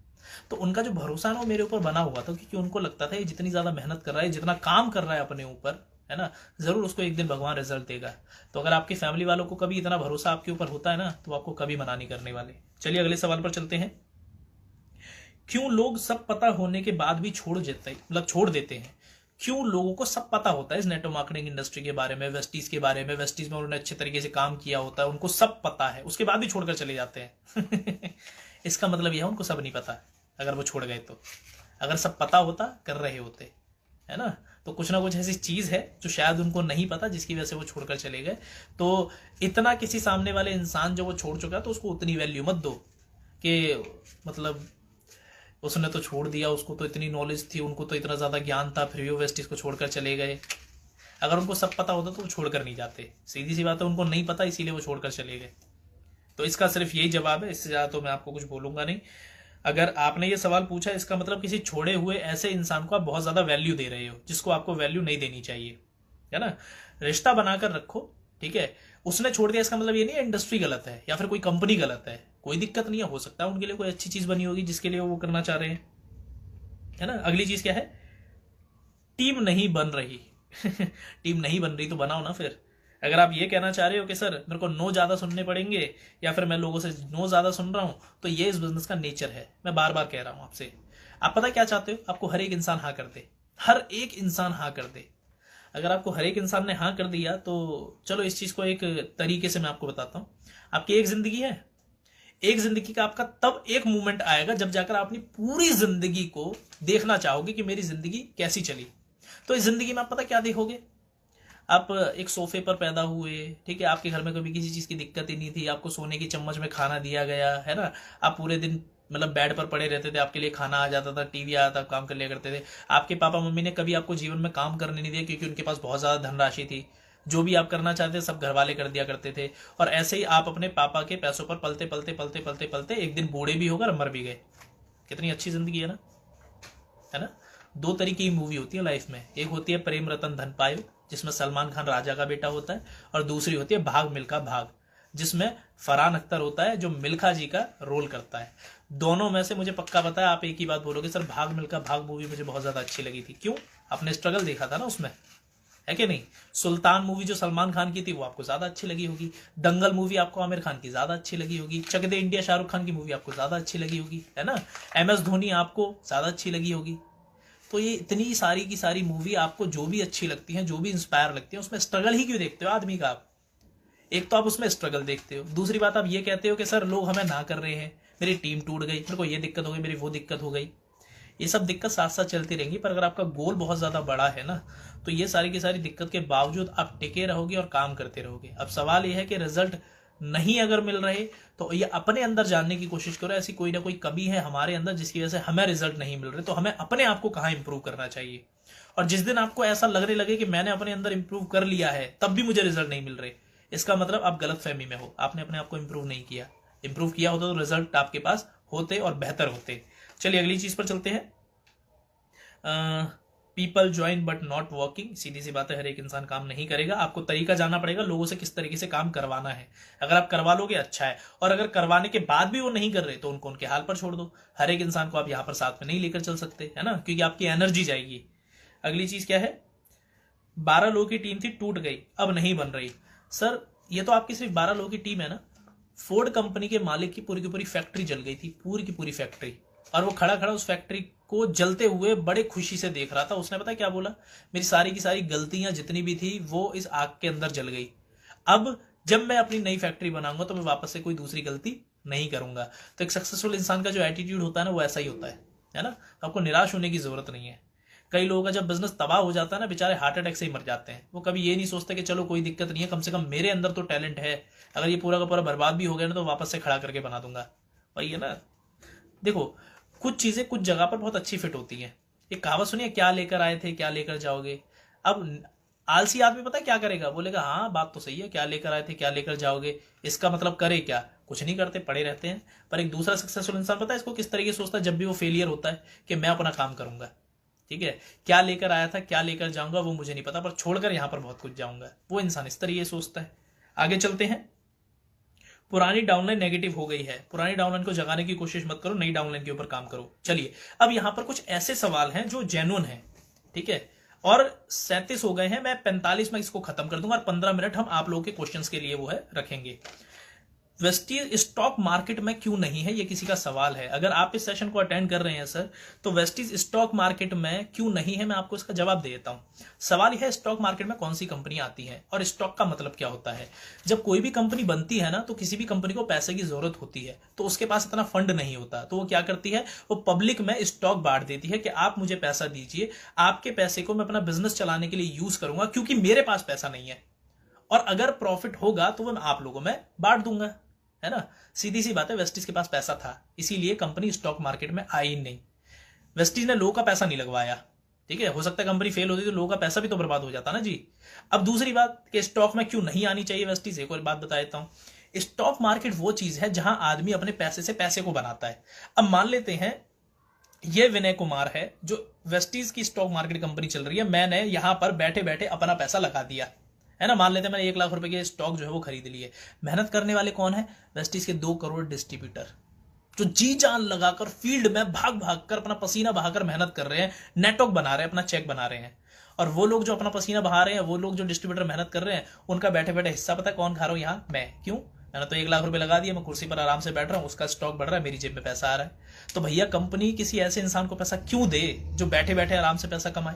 तो उनका जो भरोसा ना वो मेरे ऊपर बना हुआ था, क्योंकि उनको लगता था ये जितनी ज्यादा मेहनत कर रहा है, जितना काम कर रहा है अपने ऊपर, है ना, जरूर उसको एक दिन भगवान रिजल्ट देगा। तो अगर आपकी फैमिली वालों को कभी इतना भरोसा आपके ऊपर होता है ना, तो आपको कभी मना नहीं करने वाले। चलिए अगले सवाल पर चलते हैं। क्यों लोग सब पता होने के बाद भी छोड़ देते हैं? क्यों लोगों को सब पता होता है इस नेटवर्क मार्केटिंग इंडस्ट्री के बारे में, वेस्टीज के बारे में, वेस्टीज में उन्होंने अच्छे तरीके से काम किया होता है, उनको सब पता है, उसके बाद भी छोड़कर चले जाते हैं? इसका मतलब यह है उनको सब नहीं पता अगर वो छोड़ गए तो। अगर सब पता होता, कर रहे होते, है ना, तो कुछ ना कुछ ऐसी चीज है जो शायद उनको नहीं पता, जिसकी वजह से वो छोड़कर चले गए। तो इतना किसी सामने वाले इंसान जो वो छोड़ चुका है, तो उसको उतनी वैल्यू मत दो कि मतलब उसने तो छोड़ दिया, उसको तो इतनी नॉलेज थी, उनको तो इतना ज्यादा ज्ञान था, फिर भी वो वेस्टीज को छोड़कर चले गए। अगर उनको सब पता होता तो वो छोड़कर नहीं जाते, सीधी सी बात है, उनको नहीं पता इसीलिए वो छोड़कर चले गए। तो इसका सिर्फ यही जवाब है, इससे ज्यादा तो मैं आपको कुछ बोलूंगा नहीं। अगर आपने ये सवाल पूछा, इसका मतलब किसी छोड़े हुए ऐसे इंसान को आप बहुत ज्यादा वैल्यू दे रहे हो, जिसको आपको वैल्यू नहीं देनी चाहिए, है ना। रिश्ता बनाकर रखो, ठीक है। उसने छोड़ दिया इसका मतलब ये नहीं है इंडस्ट्री गलत है या फिर कोई कंपनी गलत है, कोई दिक्कत नहीं है, हो सकता है उनके लिए कोई अच्छी चीज बनी होगी जिसके लिए वो करना चाह रहे हैं, है ना। अगली चीज क्या है? टीम नहीं बन रही। टीम नहीं बन रही तो बनाओ ना फिर। अगर आप ये कहना चाह रहे हो कि सर मेरे को नो ज्यादा सुनने पड़ेंगे या फिर मैं लोगों से नो ज्यादा सुन रहा हूं, तो ये इस बिजनेस का नेचर है। मैं बार बार कह रहा हूं आपसे। आप पता क्या चाहते हो? आपको हर एक इंसान हाँ कर दे, हर एक इंसान हाँ कर दे। अगर आपको हर एक इंसान ने हाँ कर दिया तो चलो इस चीज को एक तरीके से मैं आपको बताता हूं। आपकी एक जिंदगी है, एक जिंदगी का आपका तब एक मोमेंट आएगा जब जाकर आप अपनी पूरी जिंदगी को देखना चाहोगे कि मेरी जिंदगी कैसी चली। तो इस जिंदगी में आप पता क्या देखोगे? आप एक सोफे पर पैदा हुए, ठीक है, आपके घर में कभी किसी चीज की दिक्कत ही नहीं थी, आपको सोने की चम्मच में खाना दिया गया है ना, आप पूरे दिन मतलब बेड पर पड़े रहते थे, आपके लिए खाना आ जाता था, टीवी आता था, काम कर लिया करते थे। आपके पापा मम्मी ने कभी आपको जीवन में काम करने नहीं दिया क्योंकि उनके पास बहुत ज्यादा धनराशि थी। जो भी आप करना चाहते थे सब घर वाले कर दिया करते थे। और ऐसे ही आप अपने पापा के पैसों पर पलते पलते पलते पलते पलते एक दिन बूढ़े भी होकर मर भी गए। कितनी अच्छी जिंदगी है ना, है ना। दो तरीके की मूवी होती है लाइफ में, एक होती है प्रेम रतन धन पायो जिसमें सलमान खान राजा का बेटा होता है, और दूसरी होती है भाग मिल्खा भाग जिसमें फरहान अख्तर होता है जो मिल्खा जी का रोल करता है। दोनों में से मुझे पक्का पता है आप एक ही बात बोलोगे, सर भाग मिल्खा भाग मूवी मुझे बहुत ज्यादा अच्छी लगी थी। क्यों? आपने स्ट्रगल देखा था ना उसमें, है कि नहीं। सुल्तान मूवी जो सलमान खान की थी वो आपको ज्यादा अच्छी लगी होगी, दंगल मूवी आपको आमिर खान की ज्यादा अच्छी लगी होगी, चक दे इंडिया शाहरुख खान की मूवी आपको ज्यादा अच्छी लगी होगी, है ना। MS धोनी आपको ज्यादा अच्छी लगी होगी। तो ये इतनी सारी की सारी मूवी आपको जो भी अच्छी लगती हैं, जो भी इंस्पायर लगती है, उसमें स्ट्रगल ही क्यों देखते हो आदमी का आप? एक तो आप उसमें स्ट्रगल देखते हो, दूसरी बात आप ये कहते हो कि सर लोग हमें ना कर रहे हैं, मेरी टीम टूट गई, मेरे को ये दिक्कत हो गई, मेरी वो दिक्कत हो गई। ये सब दिक्कत साथ साथ चलती रहेंगी, पर अगर आपका गोल बहुत ज्यादा बड़ा है ना, तो ये सारी की सारी दिक्कत के बावजूद आप टिके रहोगे और काम करते रहोगे। अब सवाल यह है कि रिजल्ट नहीं अगर मिल रहे तो ये अपने अंदर जानने की कोशिश करो, ऐसी कोई ना कोई कमी है हमारे अंदर जिसकी वजह से हमें रिजल्ट नहीं मिल रहे, तो हमें अपने आप को कहाँ इंप्रूव करना चाहिए। और जिस दिन आपको ऐसा लगने लगे कि मैंने अपने अंदर इंप्रूव कर लिया है तब भी मुझे रिजल्ट नहीं मिल रहे, इसका मतलब आप गलत फहमी में हो, आपने अपने आप को इंप्रूव नहीं किया। इंप्रूव किया होता तो रिजल्ट आपके पास होते और बेहतर होते। चलिए अगली चीज पर चलते हैं। People join but not working. सीधी सी बात है, हर एक इंसान काम नहीं करेगा, आपको तरीका जानना पड़ेगा लोगों से किस तरीके से काम करवाना है। अगर आप करवा लोगे अच्छा है, और अगर करवाने के बाद भी वो नहीं कर रहे तो उनको उनके हाल पर छोड़ दो। हर एक इंसान को आप यहां पर साथ में नहीं लेकर चल सकते, है ना, क्योंकि आपकी एनर्जी जाएगी। अगली चीज क्या है? 12 लोगों की टीम थी, टूट गई, अब नहीं बन रही। सर ये तो आपकी सिर्फ 12 लोगों की टीम है ना। फोर्ड कंपनी के मालिक की पूरी फैक्ट्री जल गई थी, पूरी की पूरी फैक्ट्री, और वो खड़ा खड़ा उस फैक्ट्री को जलते हुए बड़े खुशी से देख रहा था। उसने पता क्या बोला? मेरी सारी की सारी गलतियां जितनी भी थी वो इस आग के अंदर जल गई, अब जब मैं अपनी नई फैक्ट्री बनाऊंगा तो मैं वापस से कोई दूसरी गलती नहीं करूंगा। तो एक सक्सेसफुल इंसान का जो एटीट्यूड होता है ना वो ऐसा ही होता है ना। आपको निराश होने की जरूरत नहीं है। कई लोगों का जब बिजनेस तबाह हो जाता है ना, बेचारे हार्ट अटैक से ही मर जाते हैं। वो कभी ये नहीं सोचते कि चलो कोई दिक्कत नहीं है, कम से कम मेरे अंदर तो टैलेंट है, अगर ये पूरा का पूरा बर्बाद भी हो गया ना तो वापस से खड़ा करके बना दूंगा। वही है ना। देखो कुछ चीजें कुछ जगह पर बहुत अच्छी फिट होती हैं। एक कहावत सुनिए, क्या लेकर आए थे क्या लेकर जाओगे। अब आलसी आदमी पता है क्या करेगा? बोलेगा हाँ बात तो सही है, क्या लेकर आए थे क्या लेकर जाओगे, इसका मतलब करे क्या? कुछ नहीं करते, पड़े रहते हैं। पर एक दूसरा सक्सेसफुल इंसान पता है इसको किस तरीके से सोचता है? जब भी वो फेलियर होता है कि मैं अपना काम करूंगा, ठीक है, क्या लेकर आया था क्या लेकर जाऊंगा वो मुझे नहीं पता, पर छोड़कर यहां पर बहुत कुछ जाऊंगा। वो इंसान इस तरीके सोचता है। आगे चलते हैं। पुरानी डाउनलाइन नेगेटिव हो गई है, पुरानी डाउनलाइन को जगाने की कोशिश मत करो, नई डाउनलाइन के ऊपर काम करो। चलिए अब यहां पर कुछ ऐसे सवाल हैं जो जेन्युइन है, ठीक है, और 37 हो गए हैं, मैं 45 में इसको खत्म कर दूंगा और 15 मिनट हम आप लोगों के क्वेश्चंस के लिए वो है रखेंगे। वेस्टीज स्टॉक मार्केट में क्यों नहीं है, ये किसी का सवाल है। अगर आप इस सेशन को अटेंड कर रहे हैं सर, तो वेस्टीज स्टॉक मार्केट में क्यों नहीं है, मैं आपको इसका जवाब दे देता हूं। सवाल यह है स्टॉक मार्केट में कौन सी कंपनी आती है और स्टॉक का मतलब क्या होता है। जब कोई भी कंपनी बनती है ना, तो किसी भी कंपनी को पैसे की जरूरत होती है, तो उसके पास इतना फंड नहीं होता, तो वो क्या करती है, वो पब्लिक में स्टॉक बांट देती है कि आप मुझे पैसा दीजिए, आपके पैसे को मैं अपना बिजनेस चलाने के लिए यूज करूंगा, क्योंकि मेरे पास पैसा नहीं है, और अगर प्रॉफिट होगा तो वो मैं आप लोगों में बांट दूंगा, है ना। सीधी सी बात है, वेस्टीज के पास पैसा था इसीलिए कंपनी स्टॉक मार्केट में आई नहीं। वेस्टीज ने लोगों का पैसा नहीं लगवाया, ठीक है, हो सकता है कंपनी फेल होती तो लोगों का पैसा भी तो बर्बाद हो जाता ना जी। अब दूसरी बात कि स्टॉक में क्यों नहीं आनी चाहिए वेस्टीज, एक और बात बता देता हूं। स्टॉक मार्केट वो चीज है जहां आदमी अपने पैसे से पैसे को बनाता है। अब मान लेते हैं ये विनय कुमार है, जो वेस्टीज की स्टॉक मार्केट कंपनी चल रही है, मैंने यहां पर बैठे बैठे अपना पैसा लगा दिया, है ना। मान लेते हैं मैंने 1 लाख रुपए के स्टॉक जो है वो खरीद लिए। मेहनत करने वाले कौन है? वेस्टीज के 2 करोड़ डिस्ट्रीब्यूटर, जो जी जान लगाकर फील्ड में भाग भाग कर अपना पसीना बहाकर मेहनत कर रहे हैं, नेटवर्क बना रहे हैं, अपना चेक बना रहे हैं। और वो लोग जो अपना पसीना बहा रहे हैं, वो लोग जो डिस्ट्रीब्यूटर मेहनत कर रहे हैं, उनका बैठे बैठे हिस्सा पता है कौन खा रहा हूं यहाँ? मैं। क्यों? मैंने तो 1 लाख रुपए लगा दिया, मैं कुर्सी पर आराम से बैठ रहा हूँ, उसका स्टॉक बढ़ रहा है, मेरी जेब में पैसा आ रहा है। तो भैया कंपनी किसी ऐसे इंसान को पैसा क्यों दे जो बैठे बैठे आराम से पैसा कमाए?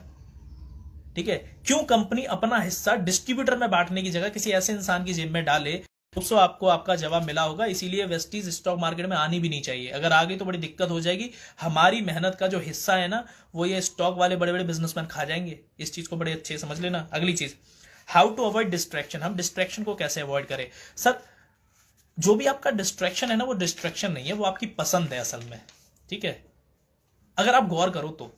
ठीक है, क्यों कंपनी अपना हिस्सा डिस्ट्रीब्यूटर में बांटने की जगह किसी ऐसे इंसान की जेब में डाले? दोस्तों आपको आपका जवाब मिला होगा, इसीलिए वेस्टीज स्टॉक मार्केट में आनी भी नहीं चाहिए। अगर आ गई तो बड़ी दिक्कत हो जाएगी। हमारी मेहनत का जो हिस्सा है ना, वो ये स्टॉक वाले बड़े बड़े बिजनेसमैन खा जाएंगे। इस चीज को बड़े अच्छे समझ लेना। अगली चीज, हाउ टू अवॉइड डिस्ट्रैक्शन। हम डिस्ट्रैक्शन को कैसे अवॉइड करें? सर, जो भी आपका डिस्ट्रैक्शन है ना, वो डिस्ट्रैक्शन नहीं है, वो आपकी पसंद है असल में। ठीक है, अगर आप गौर करो तो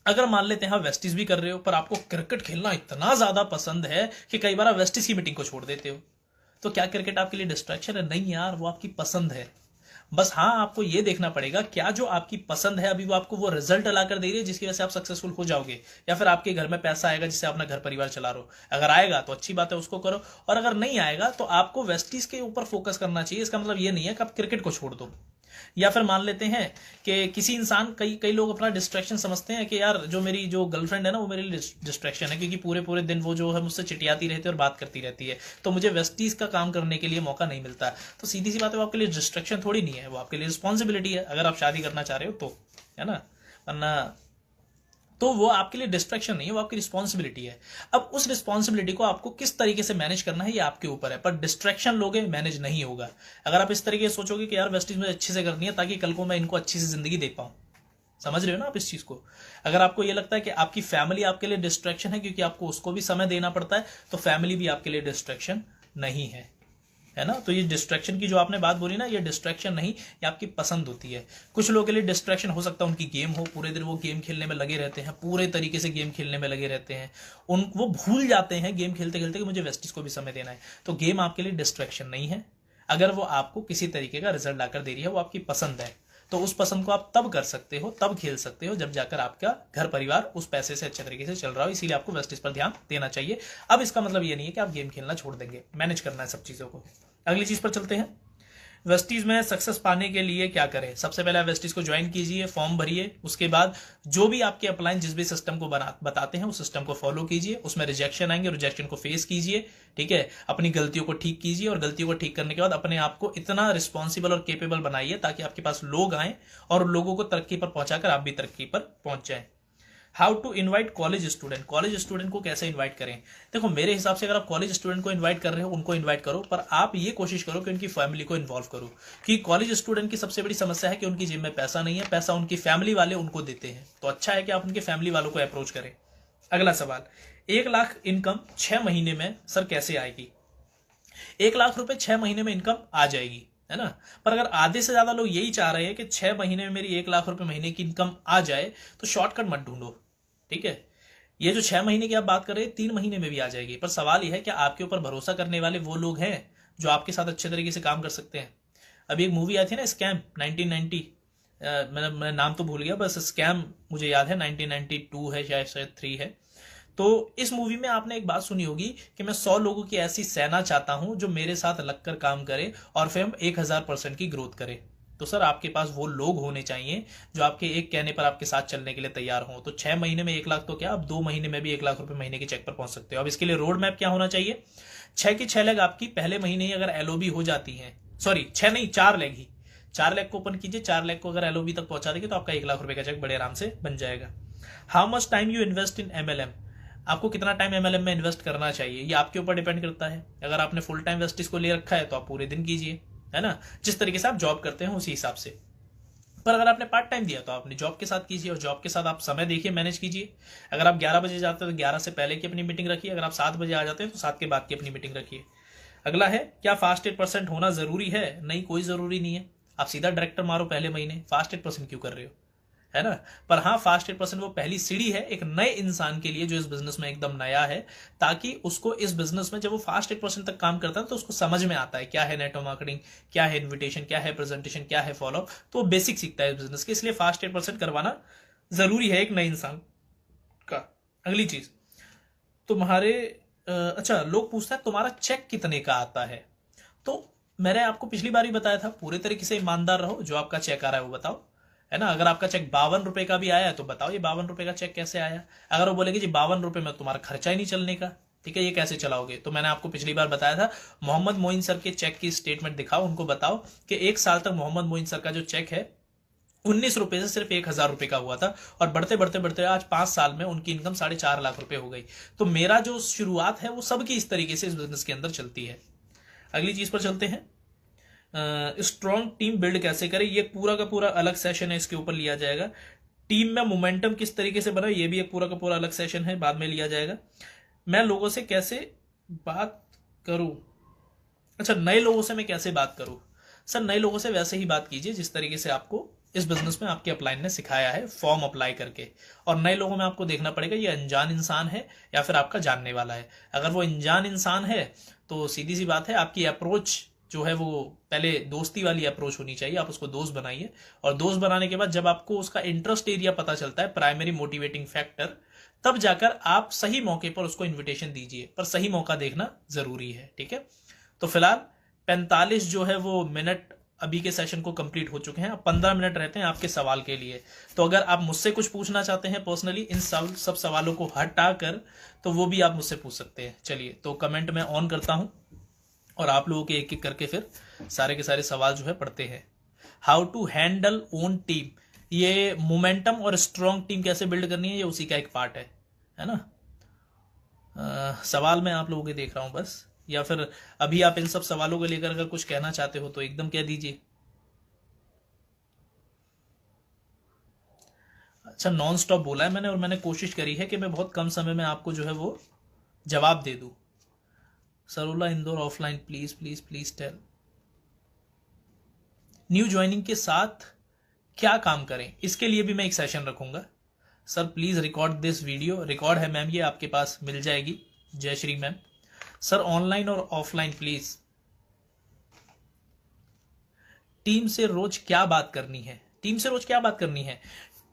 अगर मान लेते हैं आप वेस्टीज भी कर रहे हो, पर आपको क्रिकेट खेलना इतना ज्यादा पसंद है कि कई बार आप वेस्टीज की मीटिंग को छोड़ देते हो, तो क्या क्रिकेट आपके लिए डिस्ट्रैक्शन है? नहीं यार, वो आपकी पसंद है। बस हाँ, आपको ये देखना पड़ेगा क्या जो आपकी पसंद है अभी वो आपको वो रिजल्ट लाकर दे रही है जिसकी वजह से आप सक्सेसफुल हो जाओगे, या फिर आपके घर में पैसा आएगा जिससे अपना घर परिवार चला रहे हो। अगर आएगा तो अच्छी बात है, उसको करो, और अगर नहीं आएगा तो आपको वेस्टीज के ऊपर फोकस करना चाहिए। इसका मतलब ये नहीं है कि आप क्रिकेट को छोड़ दो। या फिर मान लेते हैं कि किसी इंसान, कई कई लोग अपना डिस्ट्रैक्शन समझते हैं कि यार जो मेरी जो गर्लफ्रेंड है ना, वो मेरे लिए डिस्ट्रैक्शन है, क्योंकि पूरे पूरे दिन वो जो है मुझसे चिटियाती रहती है और बात करती रहती है, तो मुझे वेस्टीज का काम करने के लिए मौका नहीं मिलता। तो सीधी सी बात है, वो आपके लिए डिस्ट्रैक्शन थोड़ी नहीं है, वो आपके लिए रिस्पॉन्सिबिलिटी है, अगर आप शादी करना चाह रहे हो तो, है ना। वरना तो वो आपके लिए डिस्ट्रैक्शन नहीं है, वो आपकी रिस्पॉन्सिबिलिटी है। अब उस रिस्पॉन्सिबिलिटी को आपको किस तरीके से मैनेज करना है ये आपके ऊपर है, पर डिस्ट्रैक्शन लोगे मैनेज नहीं होगा। अगर आप इस तरीके से सोचोगे कि यार वेस्टीज मुझे अच्छे से करनी है ताकि कल को मैं इनको अच्छी से जिंदगी दे पाऊं, समझ रहे हो ना आप इस चीज को। अगर आपको ये लगता है कि आपकी फैमिली आपके लिए डिस्ट्रैक्शन है क्योंकि आपको उसको भी समय देना पड़ता है, तो फैमिली भी आपके लिए डिस्ट्रैक्शन नहीं है ना। तो ये डिस्ट्रैक्शन की जो आपने बात बोली ना, ये डिस्ट्रैक्शन नहीं, ये आपकी पसंद होती है। कुछ लोगों के लिए डिस्ट्रैक्शन हो सकता है उनकी गेम हो, पूरे दिन वो गेम खेलने में लगे रहते हैं, पूरे तरीके से गेम खेलने में लगे रहते हैं, वो भूल जाते हैं गेम खेलते खेलते कि मुझे वेस्टीज को भी समय देना है। तो गेम आपके लिए डिस्ट्रैक्शन नहीं है, अगर वो आपको किसी तरीके का रिजल्ट लाकर दे रही है, वो आपकी पसंद है। तो उस पसंद को आप तब कर सकते हो, तब खेल सकते हो जब जाकर आपका घर परिवार उस पैसे से अच्छे तरीके से चल रहा हो, इसीलिए आपको वेस्टीज पर ध्यान देना चाहिए। अब इसका मतलब ये नहीं है कि आप गेम खेलना छोड़ देंगे, मैनेज करना है सब चीजों को। अगली चीज पर चलते हैं, वेस्टीज में सक्सेस पाने के लिए क्या करें। सबसे पहले आप वेस्टीज को ज्वाइन कीजिए, फॉर्म भरिए, उसके बाद जो भी आपके अपलाइन जिस भी सिस्टम को बताते हैं उस सिस्टम को फॉलो कीजिए। उसमें रिजेक्शन आएंगे, रिजेक्शन को फेस कीजिए, ठीक है, अपनी गलतियों को ठीक कीजिए, और गलतियों को ठीक करने के बाद अपने आप को इतना रिस्पॉन्सिबल और केपेबल बनाइए ताकि आपके पास लोग आए और लोगों को तरक्की पर पहुंचाकर आप भी तरक्की पर पहुंच जाए। How to invite college student. College student को कैसे इनवाइट करें? देखो मेरे हिसाब से अगर आप कॉलेज स्टूडेंट को इनवाइट कर रहे हो, उनको इनवाइट करो, पर आप ये कोशिश करो कि उनकी फैमिली को इन्वॉल्व करो, कि कॉलेज स्टूडेंट की सबसे बड़ी समस्या है कि उनकी जेब में पैसा नहीं है, पैसा उनकी फैमिली वाले उनको देते हैं। तो अच्छा है कि आप उनके फैमिली वालों को अप्रोच करें। अगला सवाल, 1 लाख इनकम 6 महीने में सर कैसे आएगी? 1 लाख रुपए 6 महीने में इनकम आ जाएगी, है ना। पर अगर आधे से ज्यादा लोग यही चाह रहे हैं कि 6 महीने में मेरी 1 लाख रुपए महीने की इनकम आ जाए, तो शॉर्टकट मत ढूंढो, ठीक है। ये जो 6 महीने की आप बात कर रहे हैं 3 महीने में भी आ जाएगी, पर सवाल यह है कि आपके ऊपर भरोसा करने वाले वो लोग हैं जो आपके साथ अच्छे तरीके से काम कर सकते हैं। अभी एक मूवी आई थी ना, स्कैम 1990, मैं नाम तो भूल गया, बस स्कैम मुझे याद है 1992 है, शायद 3 है। तो इस मूवी में आपने एक बात सुनी होगी कि मैं 100 लोगों की ऐसी सेना चाहता हूं जो मेरे साथ लगकर काम करे और फिर हम 1000% की ग्रोथ करें। तो सर आपके पास वो लोग होने चाहिए जो आपके एक कहने पर आपके साथ चलने के लिए तैयार हों। तो 6 महीने में 1 लाख तो क्या, आप 2 महीने में भी 1 लाख रुपए महीने के चेक पर पहुंच सकते हो। अब इसके लिए रोड मैप क्या होना चाहिए? 6 की 6 लेग आपकी पहले महीने ही अगर एलओबी हो जाती है, सॉरी 6 नहीं 4 लेग ही, 4 लेग को ओपन कीजिए, 4 लेग को अगर एलओबी तक पहुंचा देंगे तो आपका 1 लाख रुपए का चेक बड़े आराम से बन जाएगा। How much time you invest in MLM. आपको कितना टाइम एमएलएम में इन्वेस्ट करना चाहिए ये आपके ऊपर डिपेंड करता है। अगर आपने फुल टाइम वेस्टिस को ले रखा है तो आप पूरे दिन कीजिए, है ना, जिस तरीके से आप जॉब करते हैं उसी हिसाब से। पर अगर आपने पार्ट टाइम दिया तो आपने जॉब के साथ कीजिए, और जॉब के साथ आप समय देखिए, मैनेज कीजिए। अगर आप 11 बजे जाते हैं तो 11 से पहले की अपनी मीटिंग रखिए, अगर आप 7 बजे आ जाते हैं तो 7 के बाद की अपनी मीटिंग रखिए। अगला है, क्या फास्ट 8% होना जरूरी है? नहीं, कोई जरूरी नहीं है। आप सीधा डायरेक्टर मारो पहले महीने, फास्ट 8% क्यों कर रहे हो, है ना। पर हाँ, फास्ट 8% वो पहली सीढ़ी है एक नए इंसान के लिए जो इस बिजनेस में एकदम नया है, ताकि उसको इस बिजनेस में जब वो फास्ट 8% तक काम करता है तो उसको समझ में आता है क्या है नेटवर्क मार्केटिंग, क्या है इन्विटेशन, क्या है प्रेजेंटेशन, क्या है फॉलोअप, तो वो बेसिक सीखता है इस बिजनेस के। इसलिए फास्ट 8% करवाना जरूरी है एक नए इंसान का। अगली चीज, तुम्हारे अच्छा लोग पूछता है तुम्हारा चेक कितने का आता है। तो मैंने आपको पिछली बार भी बताया था, पूरे तरीके से ईमानदार रहो, जो आपका चेक आ रहा है वो बताओ, है ना। अगर आपका चेक 52 रुपए का भी आया है तो बताओ ये 52 रुपए का चेक कैसे आया। अगर वो बोलेगे जी 52 रुपए में तुम्हारा खर्चा ही नहीं चलने का, ठीक है, ये कैसे चलाओगे, तो मैंने आपको पिछली बार बताया था, मोहम्मद मोइन सर के चेक की स्टेटमेंट दिखाओ, उनको बताओ कि 1 साल तक मोहम्मद मोइन सर का जो चेक है 19 रुपए से सिर्फ 1000 रुपए का हुआ था, और बढ़ते बढ़ते बढ़ते आज 5 साल में उनकी इनकम 4.5 लाख रुपए हो गई। तो मेरा जो शुरुआत है वो सबकी इस तरीके से इस बिजनेस के अंदर चलती है। अगली चीज पर चलते हैं, स्ट्रॉन्ग टीम बिल्ड कैसे करें, ये पूरा का पूरा अलग सेशन है, इसके ऊपर लिया जाएगा। टीम में मोमेंटम किस तरीके से बनाए, ये भी एक पूरा का पूरा अलग सेशन है, बाद में लिया जाएगा। मैं लोगों से कैसे बात करूं, अच्छा नए लोगों से मैं कैसे बात करूं, सर नए लोगों से वैसे ही बात कीजिए जिस तरीके से आपको इस बिजनेस में आपके अपलाइन ने सिखाया है, फॉर्म अप्लाई करके। और नए लोगों में आपको देखना पड़ेगा ये अनजान इंसान है या फिर आपका जानने वाला है। अगर वो अनजान इंसान है तो सीधी सी बात है, आपकी अप्रोच जो है वो पहले दोस्ती वाली अप्रोच होनी चाहिए, आप उसको दोस्त बनाइए, और दोस्त बनाने के बाद जब आपको उसका इंटरेस्ट एरिया पता चलता है, प्राइमरी मोटिवेटिंग फैक्टर, तब जाकर आप सही मौके पर उसको इन्विटेशन दीजिए, पर सही मौका देखना जरूरी है, ठीक है। तो फिलहाल 45 जो है वो मिनट अभी के सेशन को कंप्लीट हो चुके हैं, अब 15 मिनट रहते हैं आपके सवाल के लिए। तो अगर आप मुझसे कुछ पूछना चाहते हैं पर्सनली इन सब सवालों को हटाकर, तो वो भी आप मुझसे पूछ सकते हैं। चलिए तो कमेंट में ऑन करता हूं और आप लोगों के एक एक करके फिर सारे के सारे सवाल जो है पढ़ते हैं। How to handle own team, ये मोमेंटम और स्ट्रॉन्ग टीम कैसे बिल्ड करनी है, ये उसी का एक पार्ट है ना। सवाल मैं आप लोगों के देख रहा हूं बस, या फिर अभी आप इन सब सवालों को लेकर अगर कुछ कहना चाहते हो तो एकदम कह दीजिए। अच्छा नॉन स्टॉप बोला है मैंने, और मैंने कोशिश करी है कि मैं बहुत कम समय में आपको जो है वो जवाब दे दूं। सरोला Indore offline please please please tell. New joining के साथ क्या काम करें, इसके लिए भी मैं एक सेशन रखूंगा। Sir please record this video, record है मैम, ये आपके पास मिल जाएगी। जय श्री मैम। सर ऑनलाइन और ऑफलाइन प्लीज। टीम से रोज क्या बात करनी है, टीम से रोज क्या बात करनी है,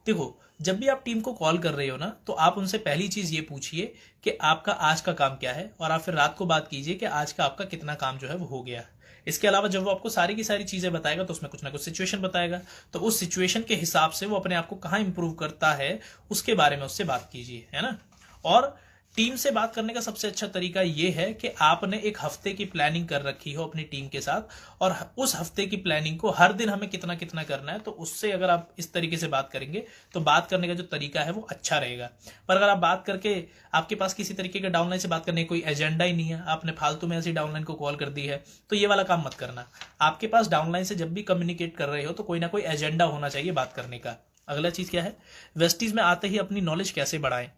देखो जब भी आप टीम को कॉल कर रहे हो ना, तो आप उनसे पहली चीज ये पूछिए कि आपका आज का काम क्या है, और आप फिर रात को बात कीजिए कि आज का आपका कितना काम जो है वो हो गया। इसके अलावा जब वो आपको सारी की सारी चीजें बताएगा तो उसमें कुछ ना कुछ सिचुएशन बताएगा, तो उस सिचुएशन के हिसाब से वो अपने आप को कहाँ इंप्रूव करता है उसके बारे में उससे बात कीजिए, है ना। और टीम से बात करने का सबसे अच्छा तरीका यह है कि आपने एक हफ्ते की प्लानिंग कर रखी हो अपनी टीम के साथ, और उस हफ्ते की प्लानिंग को हर दिन हमें कितना कितना करना है, तो उससे अगर आप इस तरीके से बात करेंगे तो बात करने का जो तरीका है वो अच्छा रहेगा। पर अगर आप बात करके आपके पास किसी तरीके के डाउनलाइन से बात करने का कोई एजेंडा ही नहीं है, आपने फालतू में ऐसी डाउनलाइन को कॉल कर दी है, तो ये वाला काम मत करना। आपके पास डाउनलाइन से जब भी कम्युनिकेट कर रहे हो तो कोई ना कोई एजेंडा होना चाहिए बात करने का। अगला चीज क्या है, वेस्टीज में आते ही अपनी नॉलेज कैसे बढ़ाएं।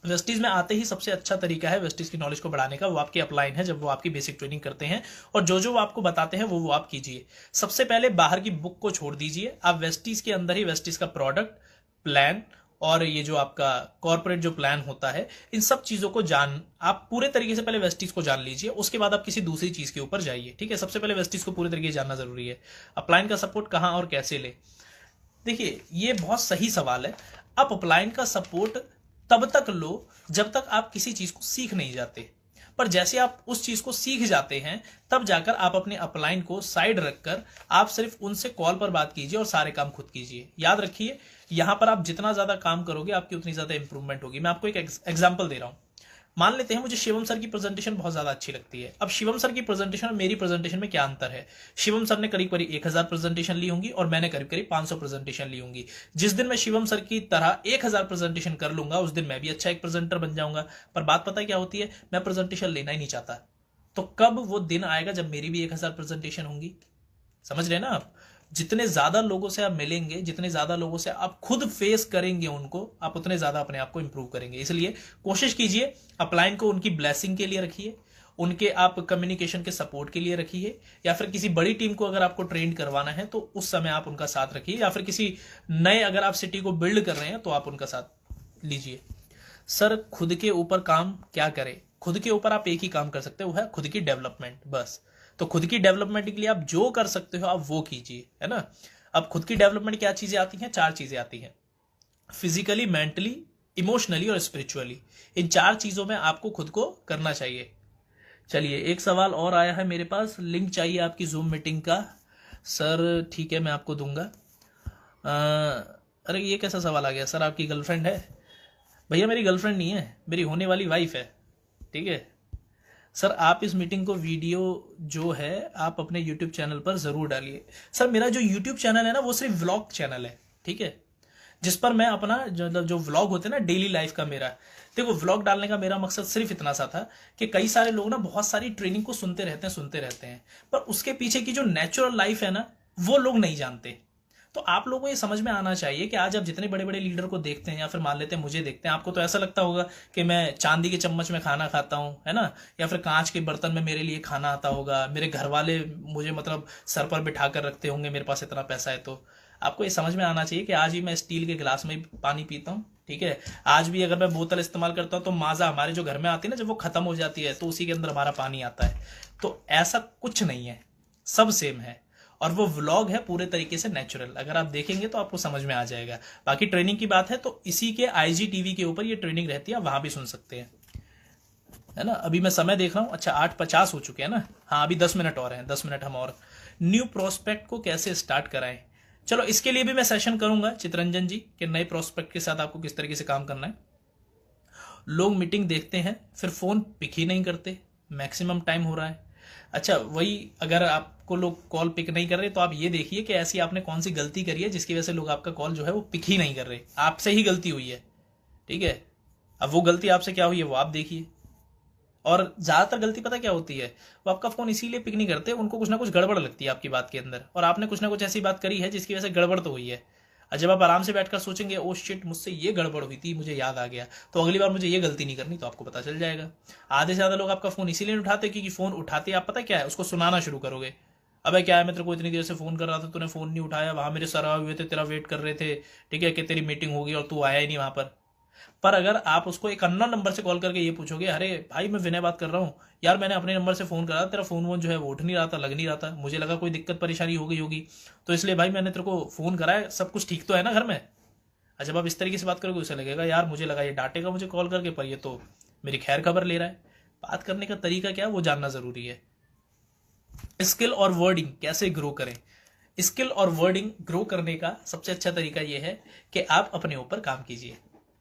वेस्टीज में आते ही सबसे अच्छा तरीका है वेस्टीज की नॉलेज को बढ़ाने का, वो आपके अपलाइन है, जब वो आपकी बेसिक ट्रेनिंग करते हैं और जो जो वो आपको बताते हैं वो आप कीजिए। सबसे पहले बाहर की बुक को छोड़ दीजिए, आप वेस्टीज के अंदर ही वेस्टीज का प्रोडक्ट प्लान और ये जो आपका कॉर्पोरेट जो प्लान होता है, इन सब चीजों को आप पूरे तरीके से पहले वेस्टीज को जान लीजिए, उसके बाद आप किसी दूसरी चीज के ऊपर जाइए, ठीक है। सबसे पहले वेस्टीज को पूरे तरीके से जानना जरूरी है। अपलाइन का सपोर्ट कहां और कैसे ले, देखिए ये बहुत सही सवाल है। आप अपलाइन का सपोर्ट तब तक लो जब तक आप किसी चीज को सीख नहीं जाते, पर जैसे आप उस चीज को सीख जाते हैं तब जाकर आप अपने अपलाइन को साइड रखकर आप सिर्फ उनसे कॉल पर बात कीजिए और सारे काम खुद कीजिए। याद रखिए यहां पर आप जितना ज्यादा काम करोगे आपकी उतनी ज्यादा इंप्रूवमेंट होगी। मैं आपको एक एग्जांपल दे रहा हूं, मान लेते हैं मुझे शिवम सर की प्रेजेंटेशन बहुत ज्यादा अच्छी लगती है। अब शिवम सर की प्रेजेंटेशन और मेरी प्रेजेंटेशन में क्या अंतर है, शिवम सर ने करीब करीब 1000 प्रेजेंटेशन ली होंगी और मैंने करीब करीब 500 प्रेजेंटेशन ली होंगी। जिस दिन मैं शिवम सर की तरह 1000 प्रेजेंटेशन कर लूंगा उस दिन मैं भी अच्छा एक प्रेजेंटर बन जाऊंगा। पर बात पता है क्या होती है, मैं प्रेजेंटेशन लेना ही नहीं चाहता। तो कब वो दिन आएगा जब मेरी भी 1000 प्रेजेंटेशन होंगी, समझ रहे ना आप। जितने ज्यादा लोगों से आप मिलेंगे, जितने ज्यादा लोगों से आप खुद फेस करेंगे उनको, आप उतने ज्यादा अपने आप को इंप्रूव करेंगे। इसलिए कोशिश कीजिए अपलाइन को उनकी ब्लेसिंग के लिए रखिए, उनके आप कम्युनिकेशन के सपोर्ट के लिए रखिए, या फिर किसी बड़ी टीम को अगर आपको ट्रेन करवाना है तो उस समय आप उनका साथ रखिए, या फिर किसी नए अगर आप सिटी को बिल्ड कर रहे हैं तो आप उनका साथ लीजिए। सर खुद के ऊपर काम क्या करें, खुद के ऊपर आप एक ही काम कर सकते हो, वो है खुद की डेवलपमेंट, बस। तो खुद की डेवलपमेंट के लिए आप जो कर सकते हो आप वो कीजिए, है ना। अब खुद की डेवलपमेंट क्या चीजें आती हैं, 4 चीजें आती हैं, फिजिकली, मेंटली, इमोशनली और स्पिरिचुअली। इन 4 चीजों में आपको खुद को करना चाहिए। चलिए, एक सवाल और आया है मेरे पास, लिंक चाहिए आपकी जूम मीटिंग का। सर ठीक है, मैं आपको दूंगा। अरे ये कैसा सवाल आ गया सर, आपकी गर्लफ्रेंड है? भैया मेरी गर्लफ्रेंड नहीं है, मेरी होने वाली वाइफ है। ठीक है सर, आप इस मीटिंग को वीडियो जो है आप अपने यूट्यूब चैनल पर ज़रूर डालिए। सर मेरा जो यूट्यूब चैनल है ना वो सिर्फ व्लॉग चैनल है, ठीक है, जिस पर मैं अपना जो व्लॉग होते हैं ना डेली लाइफ का मेरा, देखो व्लॉग डालने का मेरा मकसद सिर्फ इतना सा था कि कई सारे लोग ना बहुत सारी ट्रेनिंग को सुनते रहते हैं, पर उसके पीछे की जो नेचुरल लाइफ है ना वो लोग नहीं जानते। तो आप लोगों को ये समझ में आना चाहिए कि आज आप जितने बड़े बड़े लीडर को देखते हैं या फिर मान लेते हैं मुझे देखते हैं, आपको तो ऐसा लगता होगा कि मैं चांदी के चम्मच में खाना खाता हूँ, है ना, या फिर कांच के बर्तन में मेरे लिए खाना आता होगा, मेरे घर वाले मुझे मतलब सर पर बिठा कर रखते होंगे, मेरे पास इतना पैसा है। तो आपको ये समझ में आना चाहिए कि आज ही मैं स्टील के गिलास में ही पानी पीता हूँ, ठीक है। आज भी अगर मैं बोतल इस्तेमाल करता हूँ तो माजा हमारे जो घर में आती है ना, जब वो खत्म हो जाती है तो उसी के अंदर हमारा पानी आता है। तो ऐसा कुछ नहीं है, सब सेम है, और वो व्लॉग है पूरे तरीके से नेचुरल। अगर आप देखेंगे तो आपको समझ में आ जाएगा। बाकी ट्रेनिंग की बात है तो इसी के IGTV के ऊपर ये ट्रेनिंग रहती है, वहां भी सुन सकते हैं, है ना। अभी मैं समय देख रहा हूँ, अच्छा 8:50 हो चुके हैं ना। हाँ अभी 10 मिनट और हैं, 10 मिनट हम और। न्यू प्रोस्पेक्ट को कैसे स्टार्ट कराएं, चलो इसके लिए भी मैं सेशन करूंगा चितरंजन जी कि नए प्रोस्पेक्ट के साथ आपको किस तरीके से काम करना है। लोग मीटिंग देखते हैं फिर फोन पिक ही नहीं करते, मैक्सिमम टाइम हो रहा है। अच्छा वही, अगर आपको लोग कॉल पिक नहीं कर रहे तो आप ये देखिए कि ऐसी आपने कौन सी गलती करी है जिसकी वजह से लोग आपका कॉल जो है वो पिक ही नहीं कर रहे, आपसे ही गलती हुई है, ठीक है। अब वो गलती आपसे क्या हुई है वो आप देखिए। और ज्यादातर गलती पता क्या होती है, वो आपका फोन इसीलिए पिक नहीं करते, उनको कुछ ना कुछ गड़बड़ लगती है आपकी बात के अंदर, और आपने कुछ ना कुछ ऐसी बात करी है जिसकी वजह से गड़बड़ तो हुई है। और जब आप आराम से बैठकर सोचेंगे ओ शिट मुझसे ये गड़बड़ हुई थी, मुझे याद आ गया, तो अगली बार मुझे ये गलती नहीं करनी, तो आपको पता चल जाएगा। आधे से ज्यादा लोग आपका फोन इसीलिए नहीं उठाते क्योंकि फोन उठाते आप पता क्या है, उसको सुनाना शुरू करोगे। अबे क्या है, मैं तेरे को इतनी देर से फोन कर रहा था, तूने फोन नहीं उठाया, वहां मेरे सर आए हुए थे तेरा वेट कर रहे थे, ठीक है, कि तेरी मीटिंग होगी और तू आया ही नहीं वहां पर अगर आप उसको एक अननोन नंबर से कॉल करके ये पूछोगे, अरे भाई मैं विनय बात कर रहा हूँ यार, मैंने अपने नंबर से फोन करा, तेरा फोन वोन जो है वो उठ नहीं रहा था, लग नहीं रहा था, मुझे लगा कोई दिक्कत परेशानी हो गई होगी, तो इसलिए भाई मैंने तेरे को फोन करा है, सब कुछ ठीक तो है ना घर में। अच्छा जब आप इस तरीके से बात करोगे उसे लगेगा यार मुझे लगा ये डांटेगा मुझे कॉल करके, पर ये तो मेरी खैर खबर ले रहा है। बात करने का तरीका क्या है वो जानना जरूरी है। स्किल और वर्डिंग कैसे ग्रो करें, स्किल और वर्डिंग ग्रो करने का सबसे अच्छा तरीका यह है कि आप अपने ऊपर काम कीजिए,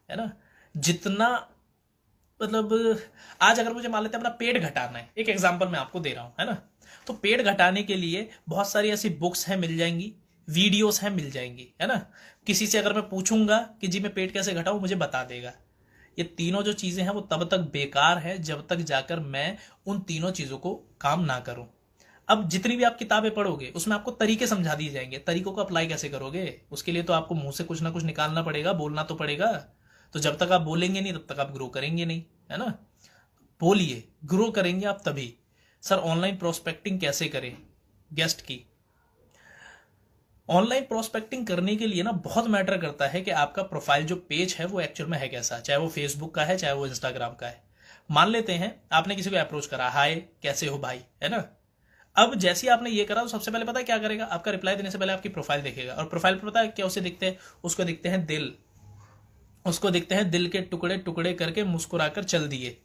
है ना। जितना मतलब आज अगर मुझे मान लेते हैं अपना पेट घटाना है, एक एग्जांपल मैं आपको दे रहा हूं, है ना, तो पेट घटाने के लिए बहुत सारी ऐसी बुक्स हैं मिल जाएंगी, वीडियोस हैं मिल जाएंगी, है ना। किसी से अगर मैं पूछूंगा कि जी मैं पेट कैसे घटाऊं, मुझे बता देगा। ये तीनों जो चीजें हैं वो तब तक बेकार है जब तक जाकर मैं उन तीनों चीजों को काम ना करूं। अब जितनी भी आप किताबें पढ़ोगे उसमें आपको तरीके समझा दिए जाएंगे, तरीकों को अप्लाई कैसे करोगे उसके लिए तो आपको मुंह से कुछ ना कुछ निकालना पड़ेगा, बोलना तो पड़ेगा। तो जब तक आप बोलेंगे नहीं तब तक आप ग्रो करेंगे नहीं, है ना। बोलिए, ग्रो करेंगे आप तभी। सर ऑनलाइन प्रोस्पेक्टिंग कैसे करें, गेस्ट की। ऑनलाइन प्रोस्पेक्टिंग करने के लिए ना बहुत मैटर करता है कि आपका प्रोफाइल जो पेज है वो एक्चुअल में है कैसा, चाहे वो फेसबुक का है चाहे वो इंस्टाग्राम का है। मान लेते हैं आपने किसी को अप्रोच करा, हाय कैसे हो भाई, है ना। अब जैसे ही आपने ये करा तो सबसे पहले पता है क्या करेगा, आपका रिप्लाई देने से पहले आपकी प्रोफाइल देखेगा, और प्रोफाइल पर पता है क्या उसे दिखते हैं, उसको दिखते हैं दिल, उसको दिखते हैं दिल के टुकड़े टुकड़े करके मुस्कुराकर चल दिए,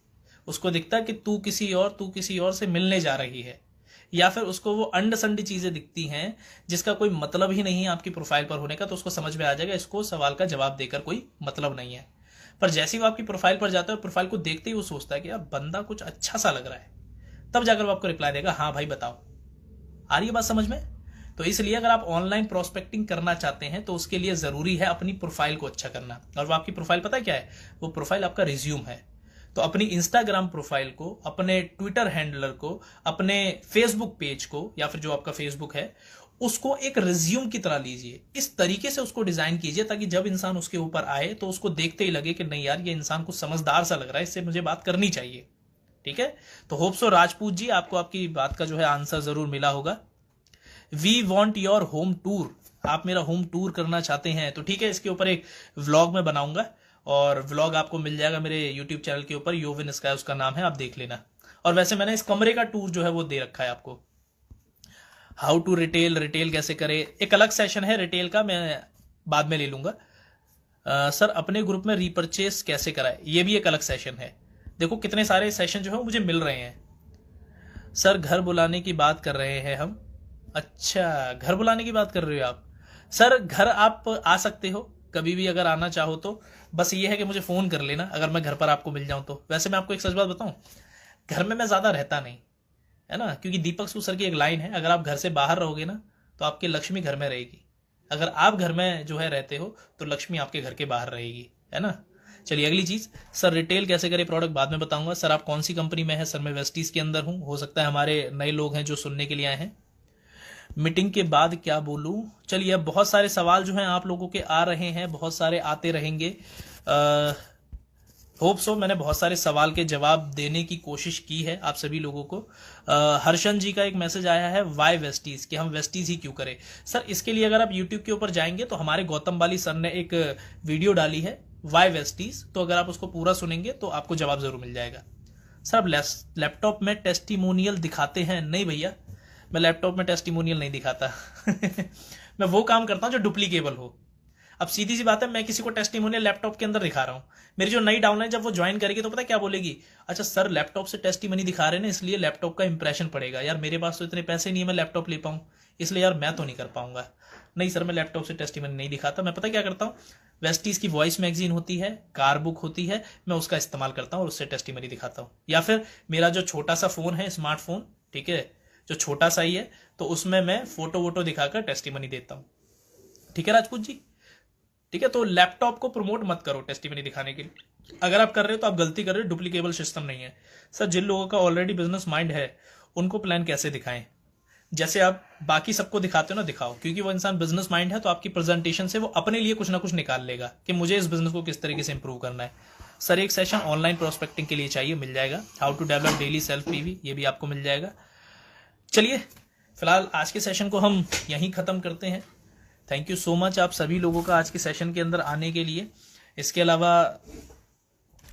उसको दिखता है कि तू किसी और से मिलने जा रही है, या फिर उसको वो अंड संडी चीजें दिखती हैं जिसका कोई मतलब ही नहीं है आपकी प्रोफाइल पर होने का, तो उसको समझ में आ जाएगा इसको सवाल का जवाब देकर कोई मतलब नहीं है। पर जैसे ही वो आपकी प्रोफाइल पर जाता है, प्रोफाइल को देखते ही वो सोचता है कि यार बंदा कुछ अच्छा सा लग रहा है, तब जाकर वो आपको रिप्लाई देगा, हाँ भाई बताओ। आ रही है बात समझ में। तो इसलिए अगर आप ऑनलाइन प्रोस्पेक्टिंग करना चाहते हैं तो उसके लिए जरूरी है अपनी प्रोफाइल को अच्छा करना, और वो आपकी प्रोफाइल पता है क्या है, वो प्रोफाइल आपका रिज्यूम है। तो अपनी इंस्टाग्राम प्रोफाइल को, अपने ट्विटर हैंडलर को, अपने फेसबुक पेज को, या फिर जो आपका फेसबुक है उसको एक रिज्यूम की तरह लीजिए, इस तरीके से उसको डिजाइन कीजिए ताकि जब इंसान उसके ऊपर आए तो उसको देखते ही लगे कि नहीं यार ये इंसान कुछ समझदार सा लग रहा है, इससे मुझे बात करनी चाहिए, ठीक है। तो होप सो राजपूत जी आपको आपकी बात का जो है आंसर जरूर मिला होगा। We want your home tour, आप मेरा होम टूर करना चाहते हैं तो ठीक है, इसके ऊपर एक व्लॉग में बनाऊंगा, और व्लॉग आपको मिल जाएगा मेरे यूट्यूब चैनल के ऊपर, योविन स्काई उसका नाम है, आप देख लेना। और वैसे मैंने इस कमरे का टूर जो है वो दे रखा है आपको। हाउ टू रिटेल, रिटेल कैसे करें, एक अलग सेशन है रिटेल का, मैं बाद में ले लूंगा। सर अपने ग्रुप में रीपरचेस कैसे कराए, ये भी एक अलग सेशन है। देखो कितने सारे सेशन जो है मुझे मिल रहे हैं, सर घर बुलाने की बात कर रहे हैं हम। अच्छा, घर बुलाने की बात कर रहे हो आप। सर घर आप आ सकते हो कभी भी अगर आना चाहो तो। बस ये है कि मुझे फ़ोन कर लेना अगर मैं घर पर आपको मिल जाऊं तो। वैसे मैं आपको एक सच बात बताऊं, घर में मैं ज़्यादा रहता नहीं, है ना, क्योंकि दीपक सू सर की एक लाइन है, अगर आप घर से बाहर रहोगे ना तो आपकी लक्ष्मी घर में रहेगी। अगर आप घर में जो है रहते हो तो लक्ष्मी आपके घर के बाहर रहेगी, है ना। चलिए अगली चीज, सर रिटेल कैसे करें प्रोडक्ट बाद में बताऊंगा। सर आप कौन सी कंपनी में है। सर मैं वेस्टीज के अंदर हूं। हो सकता है हमारे नए लोग हैं जो सुनने के लिए आए हैं। मीटिंग के बाद क्या बोलूं। चलिए अब बहुत सारे सवाल जो हैं आप लोगों के आ रहे हैं, बहुत सारे आते रहेंगे। होप सो मैंने बहुत सारे सवाल के जवाब देने की कोशिश की है आप सभी लोगों को। हर्षन जी का एक मैसेज आया है, वाई वेस्टीज, कि हम वेस्टीज ही क्यों करें। सर इसके लिए अगर आप यूट्यूब के ऊपर जाएंगे तो हमारे गौतम बाली सर ने एक वीडियो डाली है वाई वेस्टीज, तो अगर आप उसको पूरा सुनेंगे तो आपको जवाब जरूर मिल जाएगा। सर आप लैपटॉप में टेस्टिमोनियल दिखाते हैं। नहीं भैया, मैं लैपटॉप में टेस्टिमोनियल नहीं दिखाता मैं वो काम करता हूं जो डुप्लीकेबल हो। अब सीधी सी बात है, मैं किसी को टेस्टिमोनियल लैपटॉप के अंदर दिखा रहा हूं, मेरी जो नई डाउनलाइन जब वो ज्वाइन करेगी तो पता है क्या बोलेगी, अच्छा सर लैपटॉप से टेस्टिमनी दिखा रहे हैं ना इसलिए लैपटॉप का इंप्रेशन पड़ेगा। यार मेरे पास तो इतने पैसे नहीं है मैं लैपटॉप ले पाऊं, इसलिए यार मैं तो नहीं कर पाऊंगा। नहीं सर, मैं लैपटॉप से टेस्टिमनी नहीं दिखाता। मैं पता क्या करता हूँ, वेस्टीज की वॉइस मैगजीन होती है, कार बुक होती है, मैं उसका इस्तेमाल करता हूँ और उससे टेस्टिमनी दिखाता हूँ। या फिर मेरा जो छोटा सा फोन है, स्मार्टफोन, ठीक है, जो छोटा सा ही है, तो उसमें मैं फोटो वोटो दिखाकर टेस्टिमनी देता हूँ। ठीक है राजपूत जी, ठीक है। तो लैपटॉप को प्रमोट मत करो टेस्टिमनी दिखाने के लिए। अगर आप कर रहे हो तो आप गलती कर रहे हो, डुप्लीकेबल सिस्टम नहीं है। सर जिन लोगों का ऑलरेडी बिजनेस माइंड है उनको प्लान कैसे दिखाएं। जैसे आप बाकी सबको दिखाते हो ना, दिखाओ, क्योंकि वो इंसान बिजनेस माइंड है तो आपकी प्रेजेंटेशन से वो अपने लिए कुछ ना कुछ निकाल लेगा कि मुझे इस बिजनेस को किस तरीके से इंप्रूव करना है। सर एक सेशन ऑनलाइन प्रोस्पेक्टिंग के लिए चाहिए, मिल जाएगा। How to develop daily self PV, ये भी आपको मिल जाएगा। चलिए फिलहाल आज के सेशन को हम यहीं खत्म करते हैं। थैंक यू सो मच आप सभी लोगों का आज के सेशन के अंदर आने के लिए। इसके अलावा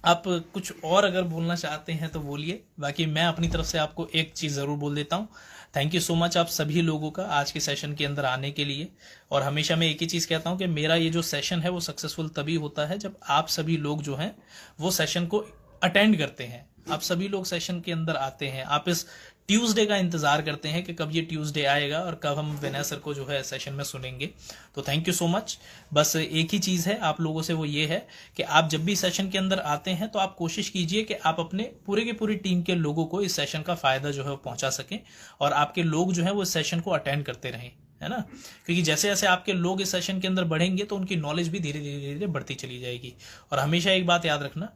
आप कुछ और अगर बोलना चाहते हैं तो बोलिए, बाकी मैं अपनी तरफ से आपको एक चीज़ ज़रूर बोल देता हूँ। थैंक यू सो मच आप सभी लोगों का आज के सेशन के अंदर आने के लिए। और हमेशा मैं एक ही चीज़ कहता हूँ कि मेरा ये जो सेशन है वो सक्सेसफुल तभी होता है जब आप सभी लोग जो हैं वो सेशन को अटेंड करते हैं। आप सभी लोग सेशन के अंदर आते हैं, आप इस ट्यूसडे का इंतजार करते हैं कि कब ये ट्यूसडे आएगा और कब हम विनय सर को जो है सेशन में सुनेंगे। तो थैंक यू सो मच। बस एक ही चीज़ है आप लोगों से, वो ये है कि आप जब भी सेशन के अंदर आते हैं तो आप कोशिश कीजिए कि आप अपने पूरे की पूरी टीम के लोगों को इस सेशन का फ़ायदा जो है वो पहुंचा सकें और आपके लोग जो है वो इस सेशन को अटेंड करते रहें, है ना। क्योंकि जैसे जैसे आपके लोग इस सेशन के अंदर बढ़ेंगे तो उनकी नॉलेज भी धीरे धीरे धीरे बढ़ती चली जाएगी। और हमेशा एक बात याद रखना,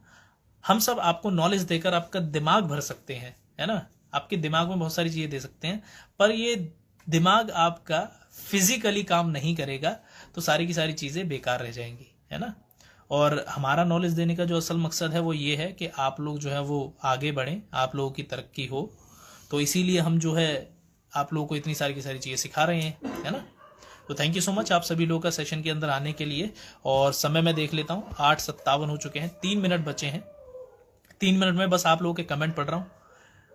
हम सब आपको नॉलेज देकर आपका दिमाग भर सकते हैं, है ना, आपके दिमाग में बहुत सारी चीजें दे सकते हैं, पर ये दिमाग आपका फिजिकली काम नहीं करेगा तो सारी की सारी चीजें बेकार रह जाएंगी, है ना। और हमारा नॉलेज देने का जो असल मकसद है वो ये है कि आप लोग जो है वो आगे बढ़ें, आप लोगों की तरक्की हो। तो इसीलिए हम जो है आप लोगों को इतनी सारी की सारी चीजें सिखा रहे हैं, है ना। तो थैंक यू सो मच आप सभी लोगों का सेशन के अंदर आने के लिए। और समय मैं देख लेता हूँ 8:57 हो चुके हैं, 3 मिनट बचे हैं। 3 मिनट में बस आप लोगों के कमेंट पढ़ रहा हूँ।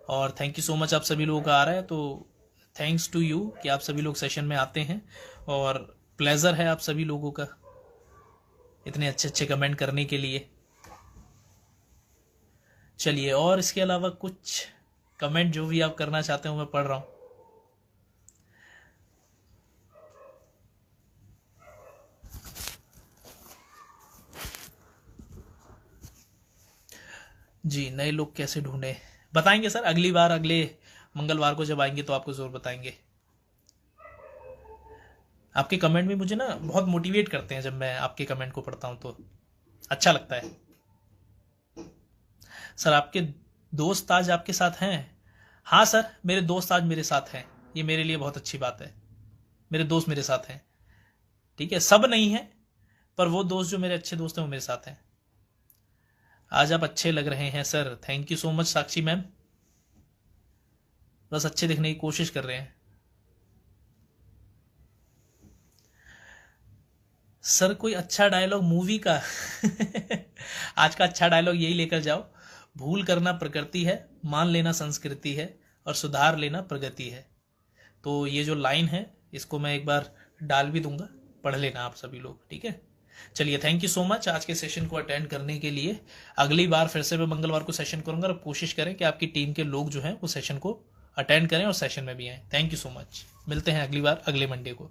और थैंक यू सो मच आप सभी लोगों का आ रहा है, तो थैंक्स टू यू कि आप सभी लोग सेशन में आते हैं और प्लेजर है आप सभी लोगों का इतने अच्छे अच्छे कमेंट करने के लिए। चलिए और इसके अलावा कुछ कमेंट जो भी आप करना चाहते हो मैं पढ़ रहा हूँ। जी, नए लोग कैसे ढूंढे बताएंगे सर अगली बार, अगले मंगलवार को जब आएंगे तो आपको जरूर बताएंगे। आपके कमेंट भी मुझे ना बहुत मोटिवेट करते हैं, जब मैं आपके कमेंट को पढ़ता हूं तो अच्छा लगता है। सर आपके दोस्त आज आपके साथ हैं। हाँ सर, मेरे दोस्त आज मेरे साथ हैं, ये मेरे लिए बहुत अच्छी बात है। मेरे दोस्त मेरे साथ हैं, ठीक है, सब नहीं है पर वो दोस्त जो मेरे अच्छे दोस्त हैं वो मेरे साथ हैं। आज आप अच्छे लग रहे हैं sir, thank you so much Sakshi ma'am. बस अच्छे दिखने की कोशिश कर रहे हैं। सर कोई अच्छा डायलॉग मूवी का आज का अच्छा डायलॉग यही लेकर जाओ, भूल करना प्रकृति है, मान लेना संस्कृति है और सुधार लेना प्रगति है। तो ये जो लाइन है इसको मैं एक बार डाल भी दूंगा, पढ़ लेना आप सभी लोग, ठीक है। चलिए थैंक यू सो मच आज के सेशन को अटेंड करने के लिए। अगली बार फिर से मैं मंगलवार को सेशन करूंगा और कोशिश करें कि आपकी टीम के लोग जो हैं वो सेशन को अटेंड करें और सेशन में भी आएँ। Thank you so much. मिलते हैं अगली बार अगले मंडे को।